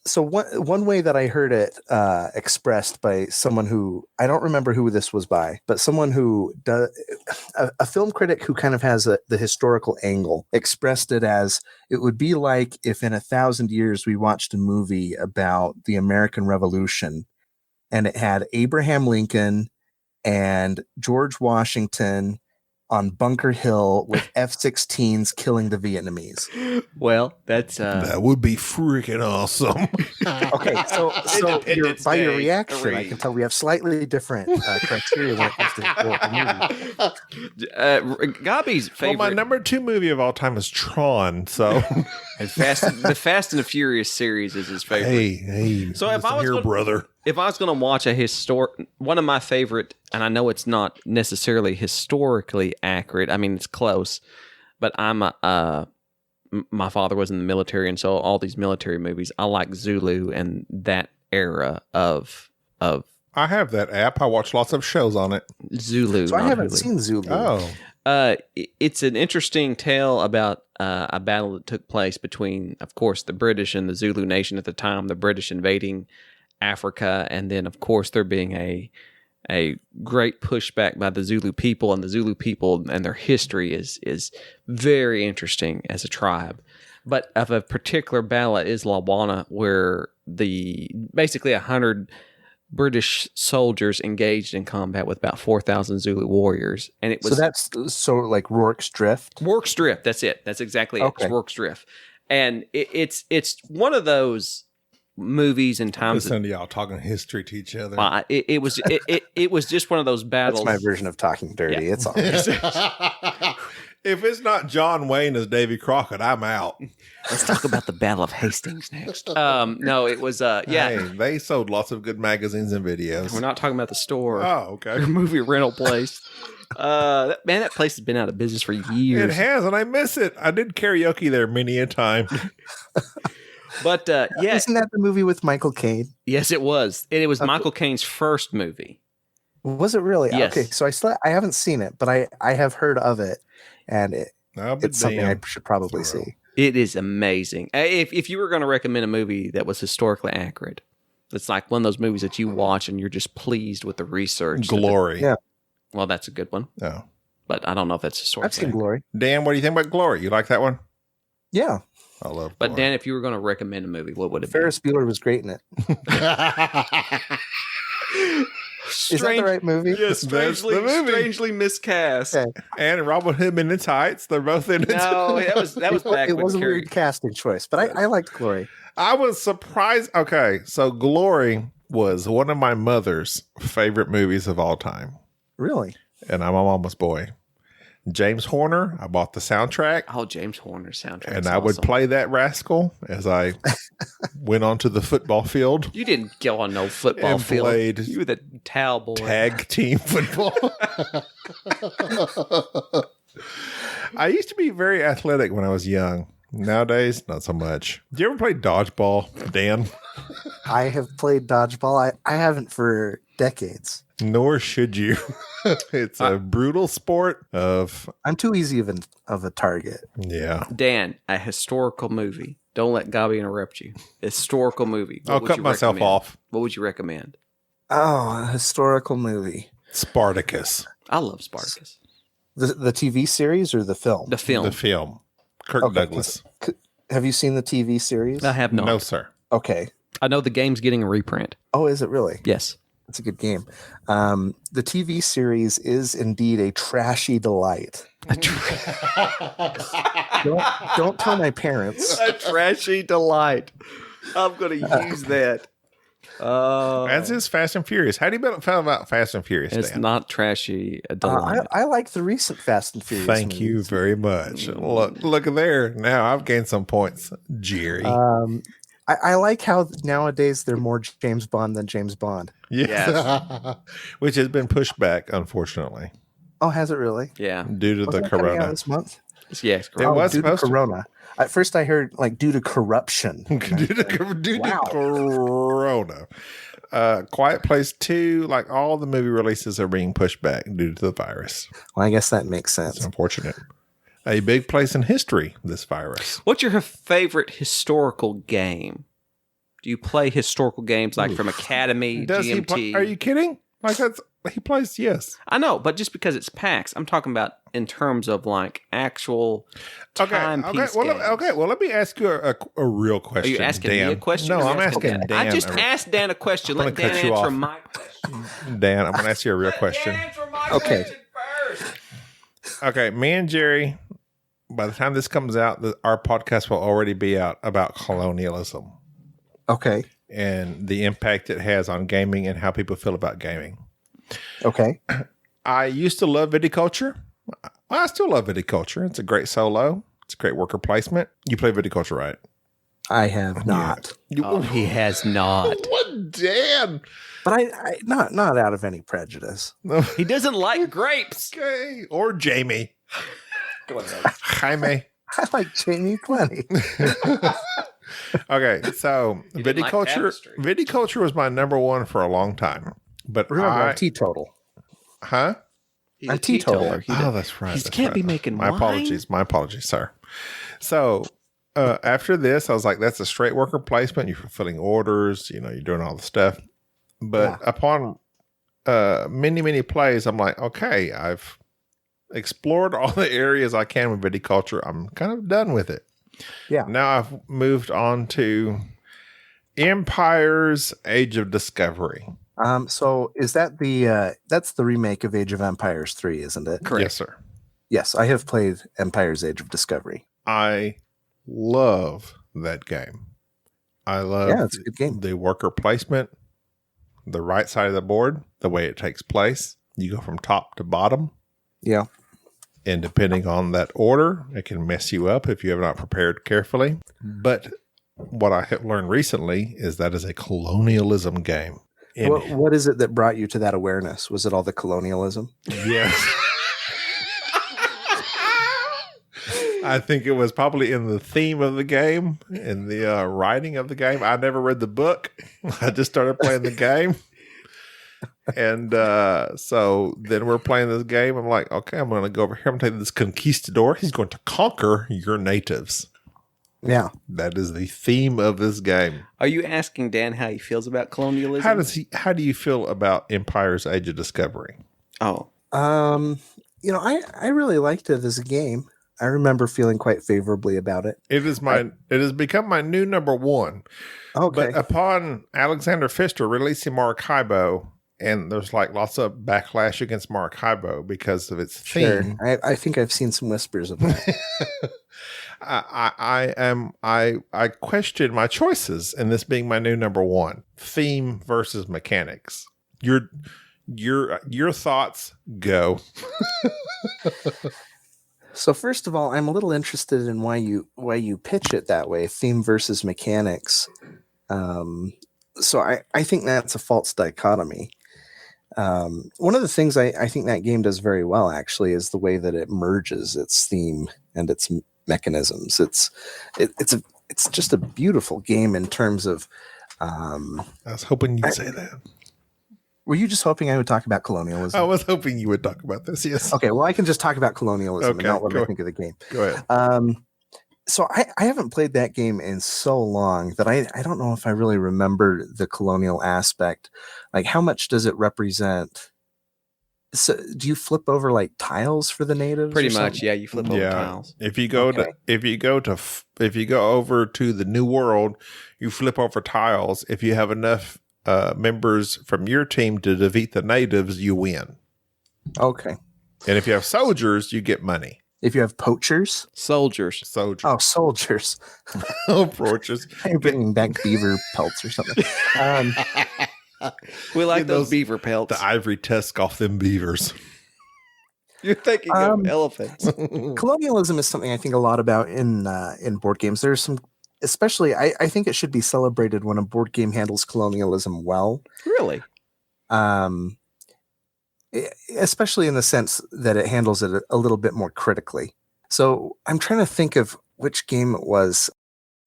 So one way that I heard it expressed by someone who, I don't remember who this was by, but someone who does a film critic who kind of has the historical angle, expressed it as it would be like if in 1,000 years we watched a movie about the American Revolution and it had Abraham Lincoln and George Washington on Bunker Hill with F-16s killing the Vietnamese. well, that's That would be freaking awesome. Okay, so Independence by your Day reaction, 3. I can tell we have slightly different criteria when it comes to historical movies. Gabi's Well, favorite. my number 2 movie of all time is Tron. So, the Fast and the Furious series is his favorite. hey. So if listen I was here, gonna- brother. If I was going to watch one of my favorite, and I know it's not necessarily historically accurate. I mean, it's close, but my father was in the military, and so all these military movies, I like Zulu and that era of I have that app. I watch lots of shows on it. Zulu. So I not haven't Hulu. seen Zulu. Oh, It's an interesting tale about a battle that took place between, of course, the British and the Zulu nation at the time, the British invading Africa, and then, of course, there being a great pushback by the Zulu people, and the Zulu people and their history is very interesting as a tribe. But of a particular battle is Lawana, where basically 100 British soldiers engaged in combat with about 4,000 Zulu warriors, and it was So that's like Rourke's Drift. Rourke's Drift. That's it. That's exactly it. Okay. It's Rourke's Drift, and it's one of those movies and times. listen to y'all talking history to each other. It was just one of those battles. That's my version of talking dirty. Yeah. It's all. If it's not John Wayne as Davy Crockett, I'm out. Let's talk about the Battle of Hastings next. No, it was yeah. Hey, they sold lots of good magazines and videos. We're not talking about the store. Oh, okay. Your movie rental place. That place has been out of business for years. It has, and I miss it. I did karaoke there many a time. But yeah, Isn't that the movie with Michael Caine? yes, it was. And it was Michael Caine's first movie. Was it really? Yes. Okay, so I haven't seen it, but I have heard of it, and I'll be it's something I damned. should probably Thorough. see. It is amazing. If you were going to recommend a movie that was historically accurate, it's like one of those movies that you watch and you're just pleased with the research. Glory. Yeah. Well, that's a good one, Oh. but I don't know if that's historically I've seen accurate. Glory. Dan, what do you think about Glory? You like that one? Yeah, I love But Glory. Dan, if you were going to recommend a movie, what would it be? Ferris Bueller was great in it. Is that the right movie? Yes, That's the movie. strangely miscast. Okay. And Robin Hood Men in Tights, they're both in it. No, that was back It when was a Carrie. weird casting choice, but I liked Glory. I was surprised. Okay, so Glory was one of my mother's favorite movies of all time. Really? And I'm a mama's boy. James Horner, I bought the soundtrack. Oh, James Horner's soundtrack. And I would play that rascal as I went onto the football field. You didn't go on no football And field. played You were the towel boy. Tag team football. I used to be very athletic when I was young. Nowadays, not so much. Do you ever play dodgeball, Dan? I have played dodgeball. I haven't for decades. Nor should you. It's a brutal sport of I'm too easy of a target. yeah. Dan, a historical movie. Don't let Gabi interrupt you. Historical movie. What I'll would cut you myself recommend? off. What would you recommend? Oh, a historical movie. Spartacus. I love Spartacus. The TV series or the film? The film. The film. Kirk Douglas. Have you seen the TV series? I have not. No, sir. Okay. I know the game's getting a reprint. Oh, is it really? Yes. It's a good game. The TV series is indeed a trashy delight. Don't tell my parents. A trashy delight. I'm going to use that. As is Fast and Furious. How do you feel about Fast and Furious, It's Dan? not trashy delight. I like the recent Fast and Furious. Thank you movies. very much. Look there. Now I've gained some points, Jerry. I like how nowadays they're more James Bond than James Bond. Yes. Which has been pushed back, unfortunately, Oh, has it really? Yeah. due to Wasn't the that coming out corona. this month? Yes. It was due to supposed to. Corona. At first, I heard like due to corruption. due to Wow. corona. Quiet Place 2, like all the movie releases are being pushed back due to the virus. Well, I guess that makes It's sense. unfortunate. A big place in history, this virus. What's your favorite historical game? Do you play historical games like from Academy, Does he GMT? play? Are you kidding? Like he plays, yes. I know, but just because it's PAX, I'm talking about in terms of like actual timepiece Well, games. let me ask you a real question. Are you asking Dan. me a question? No, or I'm you asking Dan. I just asked Dan a question. I'm Let gonna Dan cut you answer off. my question. Dan, I'm going to ask you a real question. Answer my Okay. question first. Okay, me and Jerry, by the time this comes out, our podcast will already be out about colonialism Okay. and the impact it has on gaming and how people feel about gaming. Okay. I used to love viticulture. I still love viticulture. It's a great solo. It's a great worker placement. You play viticulture, right? I have not, Oh, he has not. What, Dan? but I not out of any prejudice. He doesn't like grapes. Okay. Or Jamie. Jaime. I like Jamie plenty. Okay, so You didn't like tapestry. viticulture was my number one for a long time. But Remember, I'm teetotal. huh? He's I'm a teetotaler. teetotaler. He Oh, does- that's right. He that's can't right. be making My wine. apologies, sir. So after this, I was like, that's a straight worker placement. You're fulfilling orders, you're doing all the stuff. But upon many, many plays, I'm like, okay, I've explored all the areas I can with viticulture. I'm kind of done with it. Yeah. Now I've moved on to Empire's Age of Discovery. So is that that's the remake of Age of Empires 3, isn't it? Correct. Yes, sir. Yes, I have played Empire's Age of Discovery. I love that game. I love Yeah, it's a good game. the worker placement, the right side of the board, the way it takes place. You go from top to bottom, Yeah. and depending on that order, it can mess you up if you have not prepared carefully. But what I have learned recently is that is a colonialism game. And What is it that brought you to that awareness? Was it all the colonialism? yes. I think it was probably in the theme of the game, in the writing of the game. I never read the book. I just started playing the game. And so then we're playing this game. I'm like, okay, I'm going to go over here. I'm going to take this conquistador. He's going to conquer your natives. Yeah. That is the theme of this game. Are you asking Dan how he feels about colonialism? How do you feel about Empire's Age of Discovery? Oh, I really liked it as a game. I remember feeling quite favorably about it. It has become my new number one. Okay. But upon Alexander Pfister releasing Maracaibo, and there's like lots of backlash against Maracaibo because of its theme. Sure. I think I've seen some whispers of that. I question my choices, and this being my new number one: theme versus mechanics. Your thoughts go. So first of all, I'm a little interested in why you pitch it that way, theme versus mechanics. So I think that's a false dichotomy. One of the things I think that game does very well actually is the way that it merges its theme and its mechanisms. It's just a beautiful game in terms of I was hoping you'd say that. Were you just hoping I would talk about colonialism? I was hoping you would talk about this. Yes. Okay, well, I can just talk about colonialism and not what I think of the game. Go ahead. So I haven't played that game in so long that I don't know if I really remember the colonial aspect. Like, how much does it represent? So, do you flip over like tiles for the natives? Pretty much, yeah. You flip over tiles. If you go over to the New World, you flip over tiles. If you have enough members from your team to defeat the natives, you win. Okay. And if you have soldiers, you get money. If you have poachers? Soldiers. Oh, soldiers. Oh, poachers. You're bringing back beaver pelts or something. We like those beaver pelts. The ivory tusk off them beavers. You're thinking of elephants. Colonialism is something I think a lot about in board games. There's some, especially, I think it should be celebrated when a board game handles colonialism well. Really? Especially in the sense that it handles it a little bit more critically. So I'm trying to think of which game it was.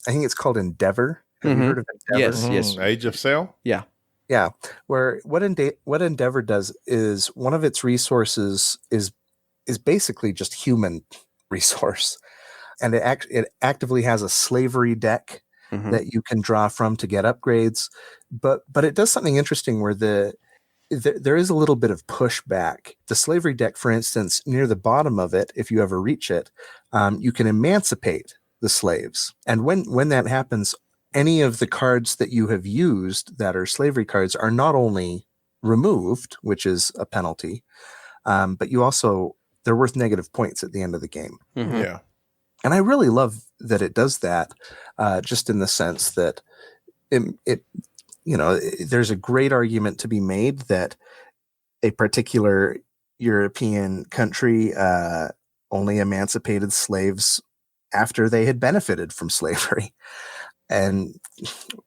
I think it's called Endeavor. Have you heard of Endeavor? Yes. Age of Sail? Yeah. Yeah. Where what Endeavor does is one of its resources is basically just human resource. And it actively has a slavery deck that you can draw from to get upgrades. But it does something interesting where there is a little bit of pushback. The slavery deck, for instance, near the bottom of it, if you ever reach it, you can emancipate the slaves. And when that happens, any of the cards that you have used that are slavery cards are not only removed, which is a penalty, but they're worth negative points at the end of the game. Mm-hmm. Yeah. And I really love that it does that, just in the sense that there's a great argument to be made that a particular European country only emancipated slaves after they had benefited from slavery. And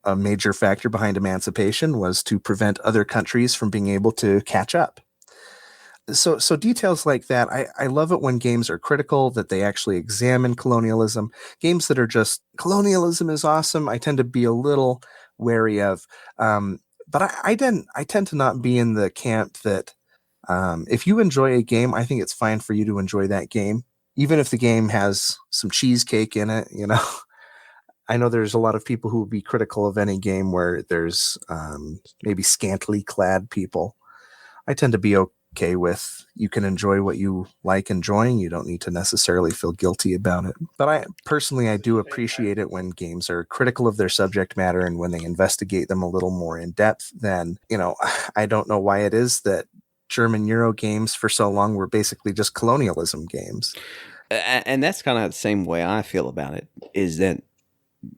a major factor behind emancipation was to prevent other countries from being able to catch up. So details like that, I love it when games are critical, that they actually examine colonialism. Games that are just, colonialism is awesome, I tend to be a little wary of. But I tend to not be in the camp that if you enjoy a game, I think it's fine for you to enjoy that game, even if the game has some cheesecake in it. I know there's a lot of people who will be critical of any game where there's maybe scantily clad people. I tend to be okay with, you can enjoy what you like enjoying. You don't need to necessarily feel guilty about it. But I do appreciate it when games are critical of their subject matter and when they investigate them a little more in depth. Then, I don't know why it is that German Euro games for so long were basically just colonialism games. And that's kind of the same way I feel about it, is that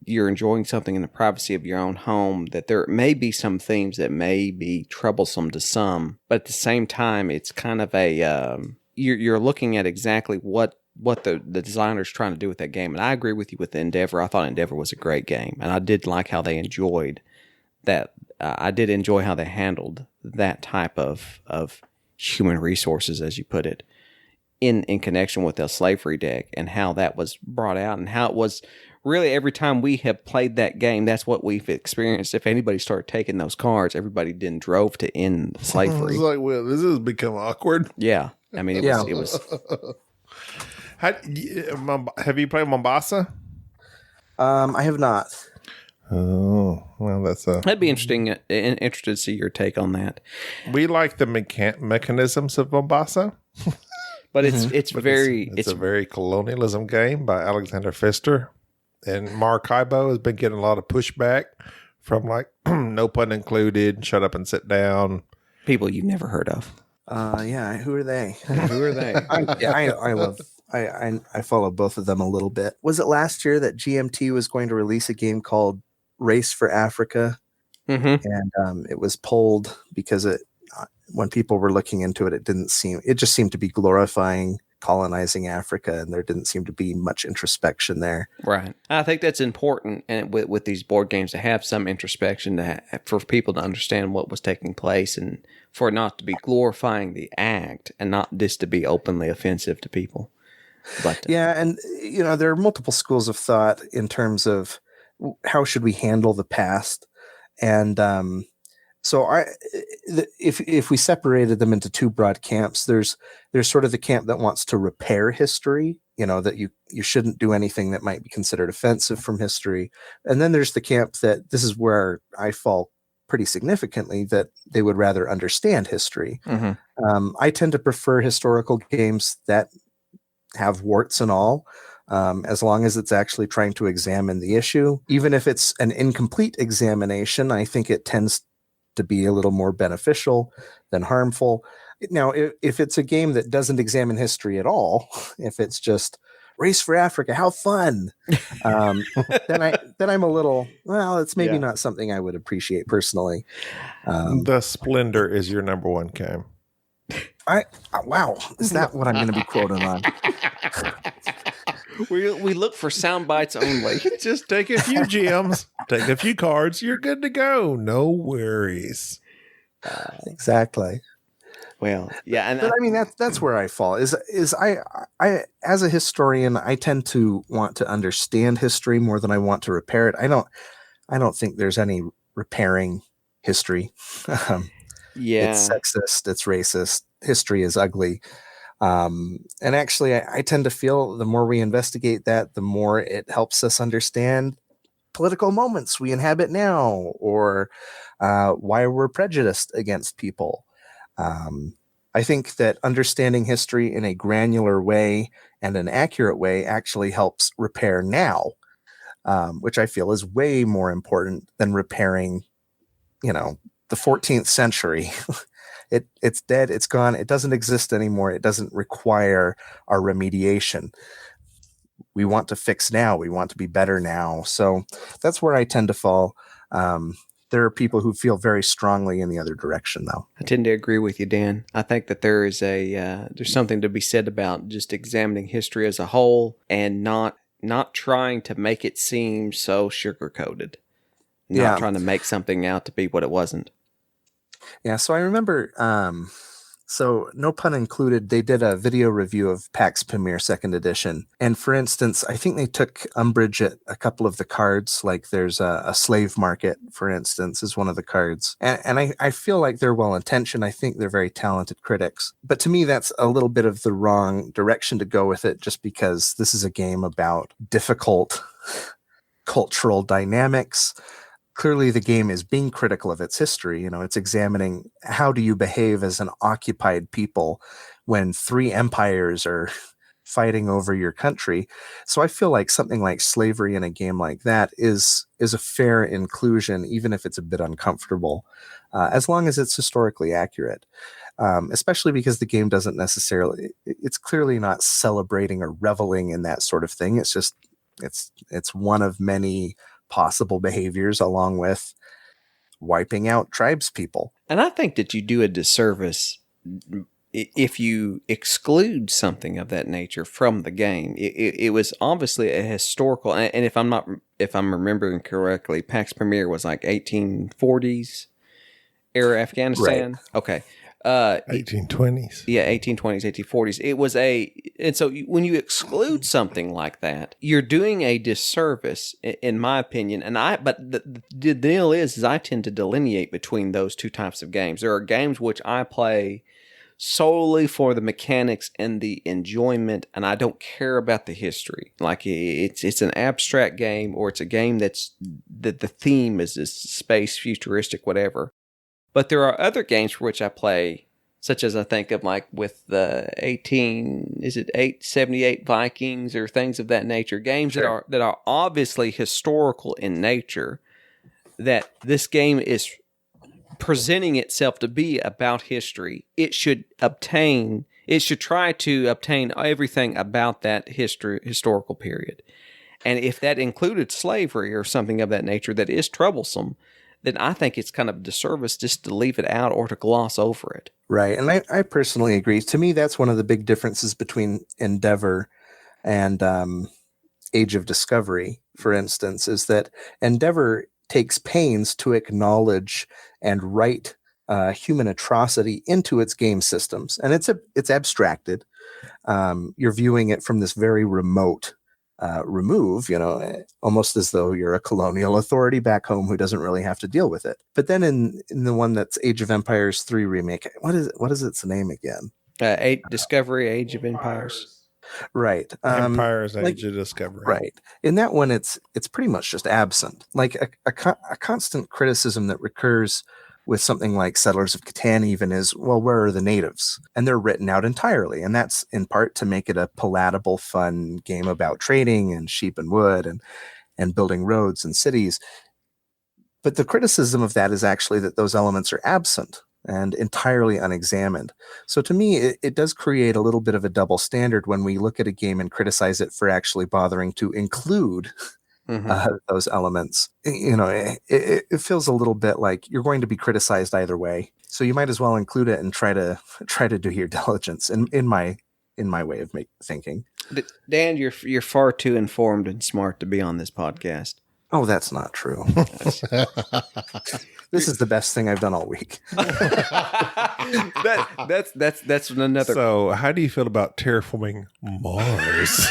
you're enjoying something in the privacy of your own home, that there may be some themes that may be troublesome to some, but at the same time, it's kind of a, you're looking at exactly what the designer's trying to do with that game. And I agree with you with Endeavor. I thought Endeavor was a great game, and I did like how they enjoyed that. I did enjoy how they handled that type of human resources, as you put it, in connection with the slavery deck, and how that was brought out, and how it was really every time we have played that game, that's what we've experienced. If anybody started taking those cards, everybody then drove to end slavery. It's like, well, this has become awkward. Yeah. I mean, it was. Have you played Mombasa? I have not. Oh, well, that'd be interesting. Interested to see your take on that. We like the mechanisms of Mombasa. But it's a very colonialism game by Alexander Pfister. And Maracaibo has been getting a lot of pushback from, like, no pun included, shut up and sit down. People you've never heard of. Yeah. Who are they? Who are they? I follow both of them a little bit. Was it last year that GMT was going to release a game called Race for Africa? Mm-hmm. And it was pulled because when people were looking into it, it just seemed to be glorifying colonizing Africa, and there didn't seem to be much introspection there. Right. I think that's important, and with these board games, to have some introspection for people to understand what was taking place, and for it not to be glorifying the act and not just to be openly offensive to people. But yeah, and there are multiple schools of thought in terms of how should we handle the past, and So if we separated them into two broad camps, there's sort of the camp that wants to repair history, that you shouldn't do anything that might be considered offensive from history. And then there's the camp that this is where I fall pretty significantly, that they would rather understand history. I tend to prefer historical games that have warts and all, as long as it's actually trying to examine the issue. Even if it's an incomplete examination, I think it tends to be a little more beneficial than harmful. Now, if it's a game that doesn't examine history at all, if it's just Race for Africa, how fun, then I'm a little, well, it's maybe not something I would appreciate personally. The Splendor is your number one game. Wow, is that what I'm going to be quoted on? We look for sound bites only. Just take a few gems, take a few cards, you're good to go. No worries. Exactly. Well, yeah, but I mean that's where I fall. Is I as a historian, I tend to want to understand history more than I want to repair it. I don't think there's any repairing history. It's sexist, it's racist. History is ugly. And actually, I tend to feel the more we investigate that, the more it helps us understand political moments we inhabit now, or why we're prejudiced against people. I think that understanding history in a granular way and an accurate way actually helps repair now, which I feel is way more important than repairing, the 14th century. It's dead. It's gone. It doesn't exist anymore. It doesn't require our remediation. We want to fix now. We want to be better now. So that's where I tend to fall. There are people who feel very strongly in the other direction, though. I tend to agree with you, Dan. I think that there is there's something to be said about just examining history as a whole and not trying to make it seem so sugar-coated. Not trying to make something out to be what it wasn't. Yeah, so I remember, so no pun included, they did a video review of PAX Premier 2nd Edition. And for instance, I think they took umbrage at a couple of the cards, like there's a slave market, for instance, is one of the cards. And I feel like they're well-intentioned. I think they're very talented critics. But to me, that's a little bit of the wrong direction to go with it, just because this is a game about difficult cultural dynamics. Clearly, the game is being critical of its history. It's examining how do you behave as an occupied people when three empires are fighting over your country. So I feel like something like slavery in a game like that is a fair inclusion, even if it's a bit uncomfortable, as long as it's historically accurate. Especially because the game doesn't necessarily, it's clearly not celebrating or reveling in that sort of thing. It's just, it's one of many possible behaviors, along with wiping out tribes people. And I think that you do a disservice if you exclude something of that nature from the game. It was obviously a historical, and if I'm remembering correctly, PAX Premier was like 1840s era Afghanistan. Right. Okay. 1820s. Yeah, 1820s, 1840s. It was and so when you exclude something like that, you're doing a disservice, in my opinion. But the deal is I tend to delineate between those two types of games. There are games which I play solely for the mechanics and the enjoyment, and I don't care about the history. Like it's an abstract game, or it's a game that the theme is this space, futuristic, whatever. But there are other games for which I play, such as I think of like with the 878 Vikings or things of that nature. Games that are obviously historical in nature. That this game is presenting itself to be about history. It should try to obtain everything about that historical period. And if that included slavery or something of that nature that is troublesome, then I think it's kind of a disservice just to leave it out or to gloss over it. Right. And I personally agree. To me, that's one of the big differences between Endeavor and Age of Discovery, for instance, is that Endeavor takes pains to acknowledge and write human atrocity into its game systems. And it's abstracted. You're viewing it from this very remote remove, almost as though you're a colonial authority back home who doesn't really have to deal with it. But then in the one that's Age of Empires 3 remake, what is its name again? Discovery, Age of Empires. Right. Empire's Age of Discovery. Right. In that one, it's pretty much just absent. Like a constant criticism that recurs with something like Settlers of Catan even is, well, where are the natives? And they're written out entirely. And that's in part to make it a palatable, fun game about trading and sheep and wood and building roads and cities. But the criticism of that is actually that those elements are absent and entirely unexamined. So to me, it does create a little bit of a double standard when we look at a game and criticize it for actually bothering to include those elements. It feels a little bit like you're going to be criticized either way. So you might as well include it and try to do your diligence in my way of thinking. Dan, you're far too informed and smart to be on this podcast. Oh, that's not true. This is the best thing I've done all week. That's another. So, how do you feel about terraforming Mars?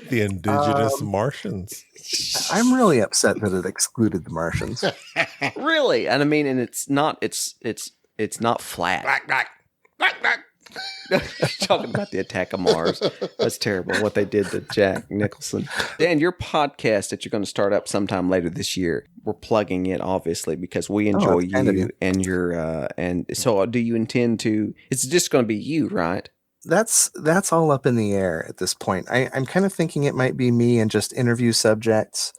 The indigenous Martians. I'm really upset that it excluded the Martians. Really, and I mean, and it's not flat. Talking about the attack of Mars. That's terrible what they did to Jack Nicholson. Dan, your podcast that you're going to start up sometime later this year, we're plugging it obviously because we enjoy you and your and so do you intend to, it's just going to be you, right? That's all up in the air at this point. I'm kind of thinking it might be me and just interview subjects.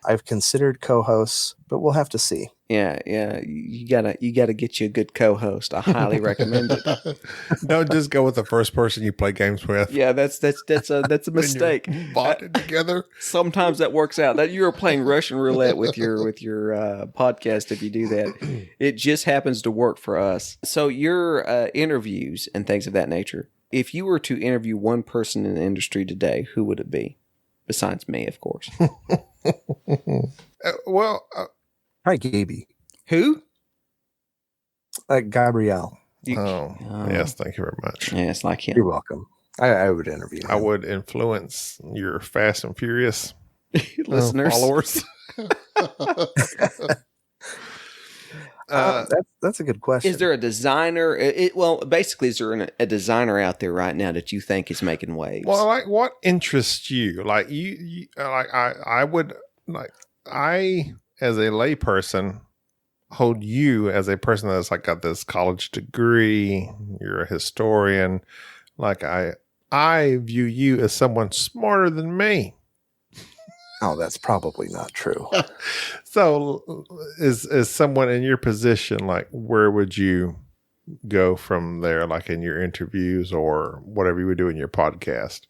I've considered co-hosts, but we'll have to see. Yeah. You gotta get you a good co-host. I highly recommend it. Don't just go with the first person you play games with. Yeah, that's a mistake. Bonded together. Sometimes that works out. That you are playing Russian roulette with your podcast if you do that. It just happens to work for us. So your interviews and things of that nature. If you were to interview one person in the industry today, who would it be? Besides me, of course. Hi, Gaby. Who? Gabrielle. Yes, thank you very much. Yeah, it's like him. You're welcome. I would interview him. I would influence your Fast and Furious listeners. Followers. That's a good question. Is there a designer? Basically, is there a designer out there right now that you think is making waves? Well, like, what interests you? Like I as a layperson hold you as a person that's like got this college degree. You're a historian. Like I view you as someone smarter than me. Oh, that's probably not true. So is someone in your position, like, where would you go from there, like in your interviews or whatever you would do in your podcast?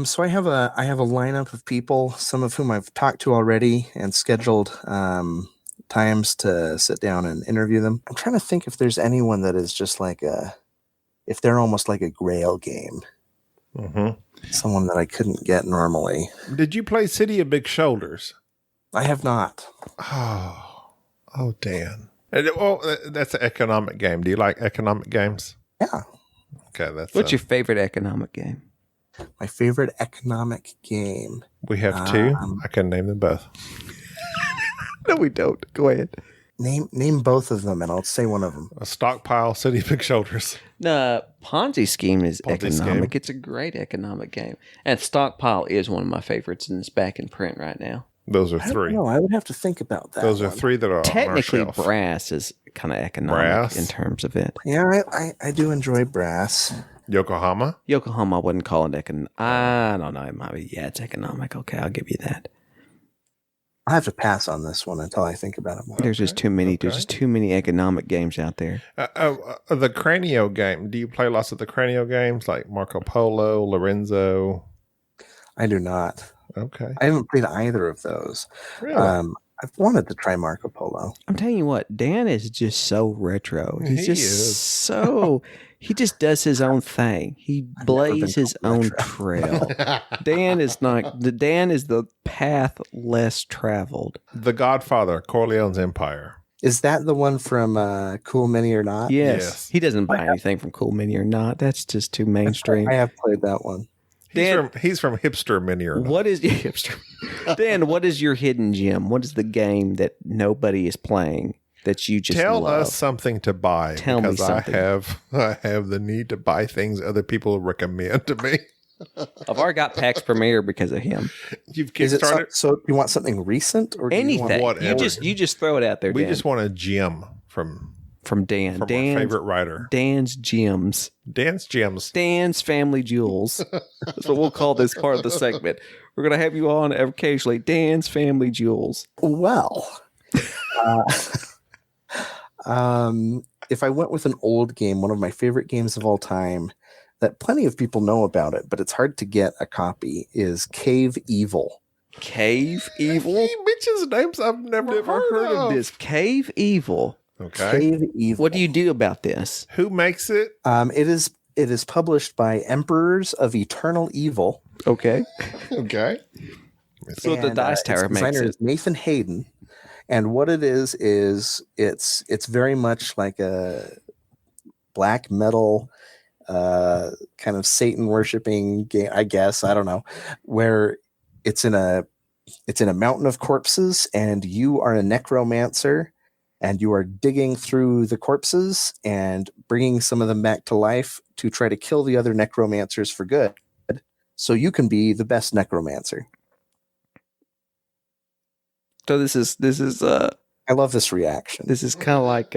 So I have a lineup of people, some of whom I've talked to already and scheduled times to sit down and interview them. I'm trying to think if there's anyone that is just like if they're almost like a grail game. Mm-hmm. Someone that I couldn't get normally. Did you play City of Big Shoulders? I have not. Oh, Dan. That's an economic game. Do you like economic games? Yeah. Okay, what's your favorite economic game? My favorite economic game. We have two. I can name them both. No, we don't. Go ahead. Name both of them, and I'll say one of them. A Stockpile, City of Big Shoulders. No, Ponzi Scheme is Ponzi economic. Scheme. It's a great economic game. And Stockpile is one of my favorites, and it's back in print right now. Those are three. No, I would have to think about that. Those are three that are technically on our shelf. Brass is kind of economic in terms of it. Yeah, I do enjoy Brass. Yokohama? Yokohama, I wouldn't call it economic. I don't know. It might be. Yeah, it's economic. Okay, I'll give you that. I have to pass on this one until I think about it more. There's just too many. There's just too many economic games out there. The Cranio game. Do you play lots of the Cranio games like Marco Polo, Lorenzo? I do not. Okay. I haven't played either of those. Really? I've wanted to try Marco Polo. I'm telling you what, Dan is just so retro. He's He just is. so. He just does his own thing. He blazes his own trail. Dan is the path less traveled. The Godfather, Corleone's Empire. Is that the one from Cool Mini or Not? Yes. Yes. He doesn't buy anything from Cool Mini or Not. That's just too mainstream. I have played that one. Dan, He's from Hipster Mini or Not. what is hipster? Dan, what is your hidden gem? What is the game that nobody is playing that you just Tell love? us something to buy. Tell me because something. I have the need to buy things other people recommend to me. I've already got PAX Premiere because of him. You've Is it kickstarted. so you want something recent or do you Anything. want You whatever. just throw it out there, We Dan. just want a gem from Dan. our favorite writer. Dan's Gems. Dan's Gems. Dan's Family Jewels. That's what we'll call this part of the segment. We're going to have you on occasionally. Dan's Family Jewels. Well, if I went with an old game, one of my favorite games of all time, that plenty of people know about it, but it's hard to get a copy, is Cave Evil. Cave Evil? He mentions names I've never Heard of this. Cave Evil. Okay. Cave Evil. What do you do about this? Who makes it? It is published by Emperors of Eternal Evil. Okay. Okay. So the Dice Tower its makes designer it. is Nathan Hayden, and what it is it's very much like a black metal kind of Satan worshiping game, I guess. I don't know, where it's in a mountain of corpses, and you are a necromancer, and you are digging through the corpses and bringing some of them back to life to try to kill the other necromancers for good, so you can be the best necromancer. So this is I love this reaction. this is kind of like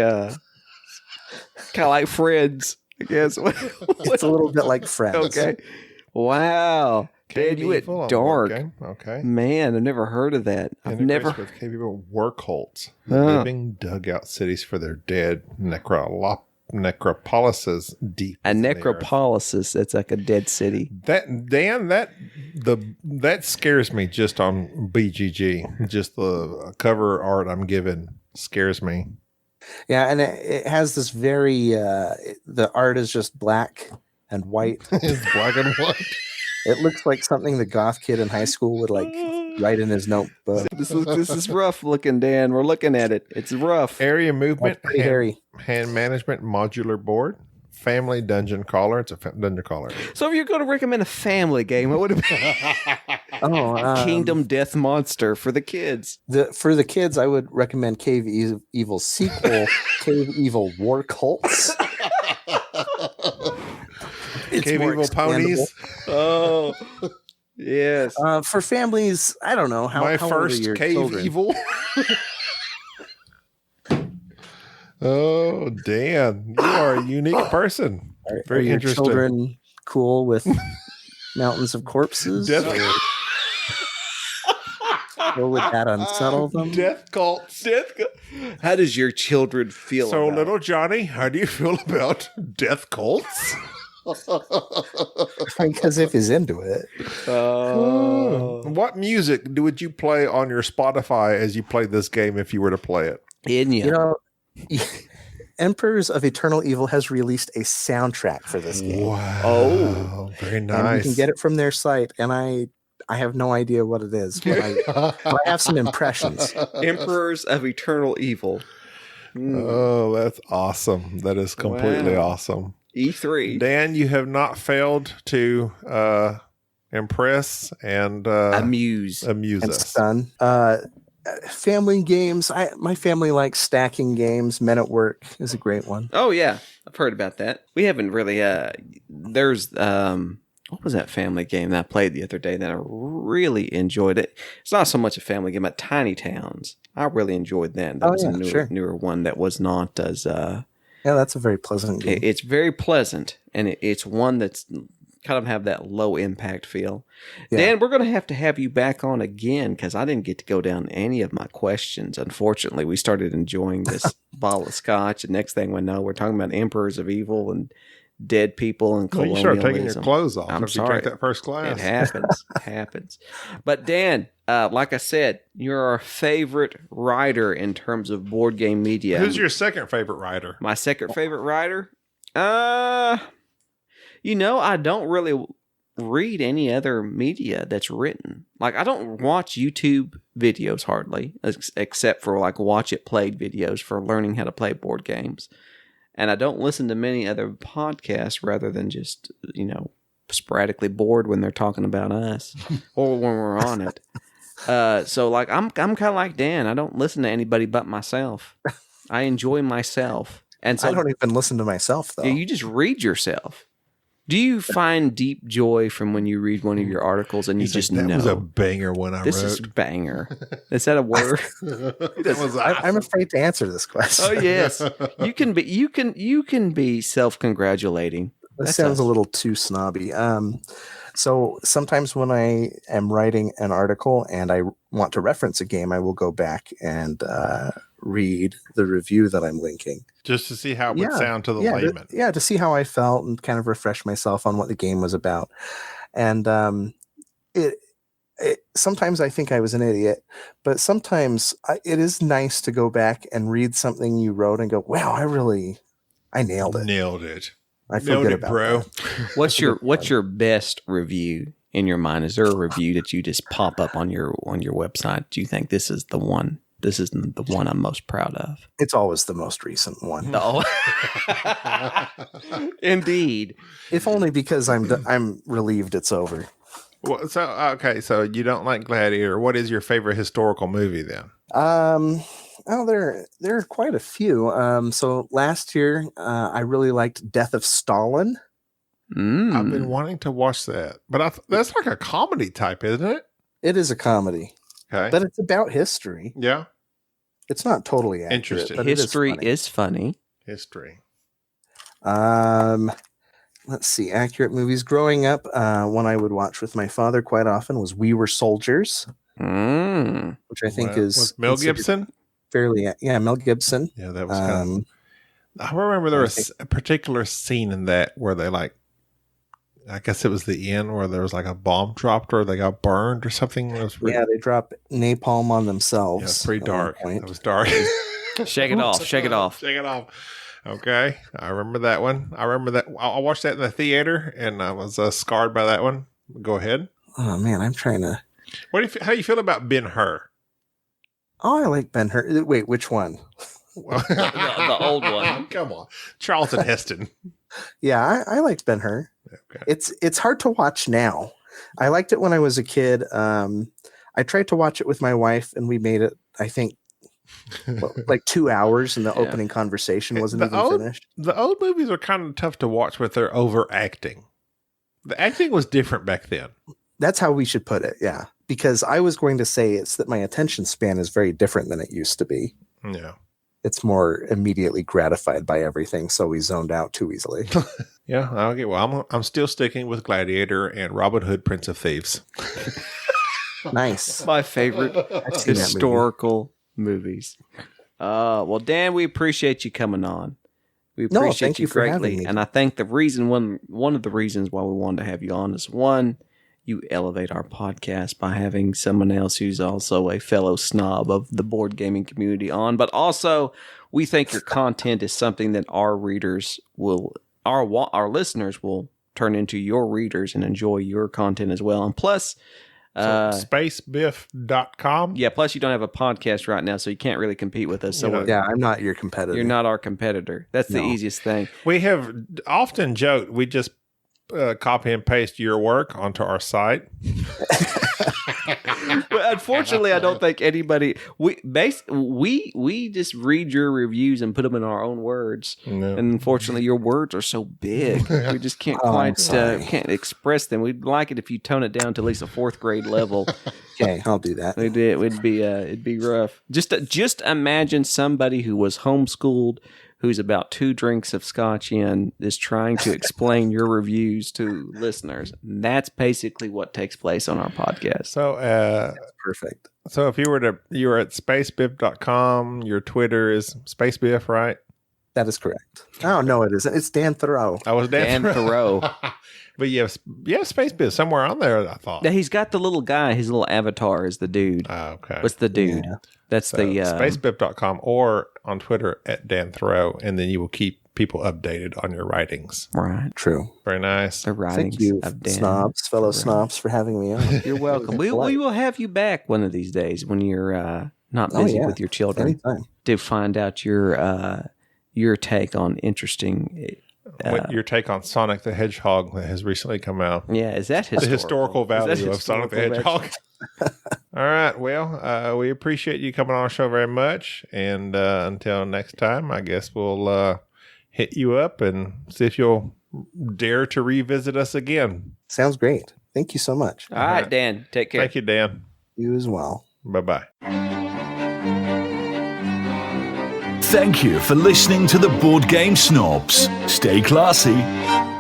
Friends, I guess. It's a little bit like Friends. Okay. Wow. Dan, you went Evil on dark. board game. Okay. Man, I've never heard of that. I've never. With Cave Evil war cults, Oh. living dugout cities for their dead necropolises deep. A within the earth. necropolisis. That's like a dead city. That scares me just on BGG. Just the cover art I'm given scares me. Yeah, and it has this very the art is just black and white. It's black and white. It looks like something the goth kid in high school would like write in his notebook. This is rough looking, Dan. We're looking at it. It's rough. Area movement, That's pretty hairy. hand management, modular board, family dungeon caller. It's a dungeon caller. So if you're going to recommend a family game, what would it be? Kingdom Death Monster for the kids. For the kids, I would recommend Cave Evil sequel, Cave Evil War Cults. It's Cave more Evil expandable. ponies. Oh, yes. For families, I don't know how. My how old are first your Cave children? Evil. Oh, Dan, you are a unique person. Are Very your interesting. children cool with mountains of corpses? Death, Or would that unsettle them? death cults. How does your children feel So, about little Johnny, how do you feel about death cults? Because if he's into it. What music would you play on your Spotify as you play this game if you were to play it? Enya. You know, Emperors of Eternal Evil has released a soundtrack for this game. Wow. Oh. Very And you nice. can get it from their site, and I have no idea what it is, but I have some impressions. Emperors of Eternal Evil. Oh, that's awesome. That is completely Wow. awesome. E3. Dan, you have not failed to impress and Amuse. amuse And us. stun. Family games. My family likes stacking games. Men at Work is a great one. Oh yeah, I've heard about that. We haven't really. There's what was that family game that I played the other day that I really enjoyed it? It's not so much a family game, but Tiny Towns. I really enjoyed that. That was a newer one that was not as. Yeah, that's a very pleasant game. It's very pleasant, and it's one that's kind of have that low impact feel. Yeah. Dan, we're going to have you back on again because I didn't get to go down any of my questions. Unfortunately, we started enjoying this bottle of scotch, and next thing we know, we're talking about Emperors of Evil and dead people and Well, you colonialism. start taking your clothes off I'm if you sorry. drink that first glass. It happens. It happens. But Dan, like I said, you're our favorite writer in terms of board game media. Who's your second favorite writer? My second favorite writer? I don't really read any other media that's written. Like, I don't watch YouTube videos hardly, except for like watch it played videos for learning how to play board games. And I don't listen to many other podcasts rather than just, sporadically bored when they're talking about us or when we're on it. So like I'm kind of like Dan. I don't listen to anybody but myself. I enjoy myself. And so I don't even listen to myself though. yeah, you just read yourself. Do you find deep joy from when you read one of your articles and you just know? That was a banger one I This wrote. is banger. Is that a word? That was I'm afraid to answer this question. Oh yes. You can be self-congratulating. This sounds a little too snobby. So sometimes when I am writing an article and I want to reference a game, I will go back and read the review that I'm linking. just to see how it would sound to the layman. To see how I felt and kind of refresh myself on what the game was about. And it sometimes I think I was an idiot, but sometimes it is nice to go back and read something you wrote and go, wow, I nailed it. Nailed it. I feel good about bro. that. What's your best review in your mind? Is there a review that you just pop up on your website? Do you think this is the one? This is the one I'm most proud of. It's always the most recent one. No. Indeed. If only because I'm relieved it's over. Well, so you don't like Gladiator. What is your favorite historical movie then? Oh, there are quite a few. So last year, I really liked Death of Stalin. I've been wanting to watch that, but that's like a comedy type, isn't it? It is a comedy, Okay, but it's about history. yeah, It's not totally accurate. Interesting. But History is funny. history. Let's see, accurate movies. Growing up, one I would watch with my father quite often was We Were Soldiers, which I think is was Mel Gibson. fairly, Mel Gibson. Yeah, that was kind of. I remember there was a particular scene in that where they I guess it was the end where there was like a bomb dropped or they got burned or something. It was They drop napalm on themselves. Yeah, it's pretty dark. At one point. It was dark. Shake it off. Shake it off. Shake it off. Okay, I remember that one. I remember that. I watched that in the theater, and I was scarred by that one. Go ahead. Oh man, I'm trying to. How do you feel about Ben-Hur? Oh, I like Ben-Hur. Wait, which one? The old one. Come on, Charlton Heston. Yeah, I liked Ben-Hur. Okay. It's hard to watch now. I liked it when I was a kid. I tried to watch it with my wife, and we made it. I think like 2 hours, and the opening conversation wasn't even finished. The old movies are kind of tough to watch with their overacting. The acting was different back then. That's how we should put it. Yeah, because I was going to say it's that my attention span is very different than it used to be. Yeah. It's more immediately gratified by everything, so we zoned out too easily. Yeah. Okay. Well, I'm still sticking with Gladiator and Robin Hood, Prince of Thieves. Nice. My favorite historical movies. Well, Dan, we appreciate you coming on. We appreciate thank you for having greatly. me. And I think the reason one of the reasons why we wanted to have you on is one, you elevate our podcast by having someone else who's also a fellow snob of the board gaming community on, but also we think your content is something that our listeners will turn into your readers and enjoy your content as well. And plus, Space-Biff.com. yeah, plus you don't have a podcast right now, so you can't really compete with us. So Yeah, I'm not your competitor. you're not our competitor. That's the easiest thing. We have often joked we just copy and paste your work onto our site. But unfortunately, I don't think anybody. We just read your reviews and put them in our own words. No. And unfortunately, your words are so big, we just can't can't express them. We'd like it if you tone it down to at least a 4th grade level. Okay, I'll do that. It'd be rough. Just imagine somebody who was homeschooled, who's about 2 drinks of scotch in, is trying to explain your reviews to listeners. That's basically what takes place on our podcast. So, That's perfect. so if you were at spacebiff.com, your Twitter is Space-Biff, right? That is correct. Oh, no, it isn't. It's Dan Thurot. I was Dan Thurot. But you have Space-Biff somewhere on there, I thought. Now, he's got the little guy. His little avatar is the dude. Oh, okay. What's the dude? Yeah. That's the Spacebiff.com or on Twitter at Dan Thurot, and then you will keep people updated on your writings. right. True. Very nice. The writings Thank you, of Dan. fellow snobs, for having me on. You're welcome. we will have you back one of these days when you're not busy with your children Anytime. to find out your take on interesting what your take on Sonic the Hedgehog that has recently come out. Yeah, is that The historical value Is that of Sonic the historical Hedgehog. All right. Well, we appreciate you coming on our show very much. And until next time, I guess we'll hit you up and see if you'll dare to revisit us again. Sounds great. Thank you so much. All right, Dan. Take care. Thank you, Dan. You as well. Bye-bye. Thank you for listening to the Board Game Snobs. Stay classy.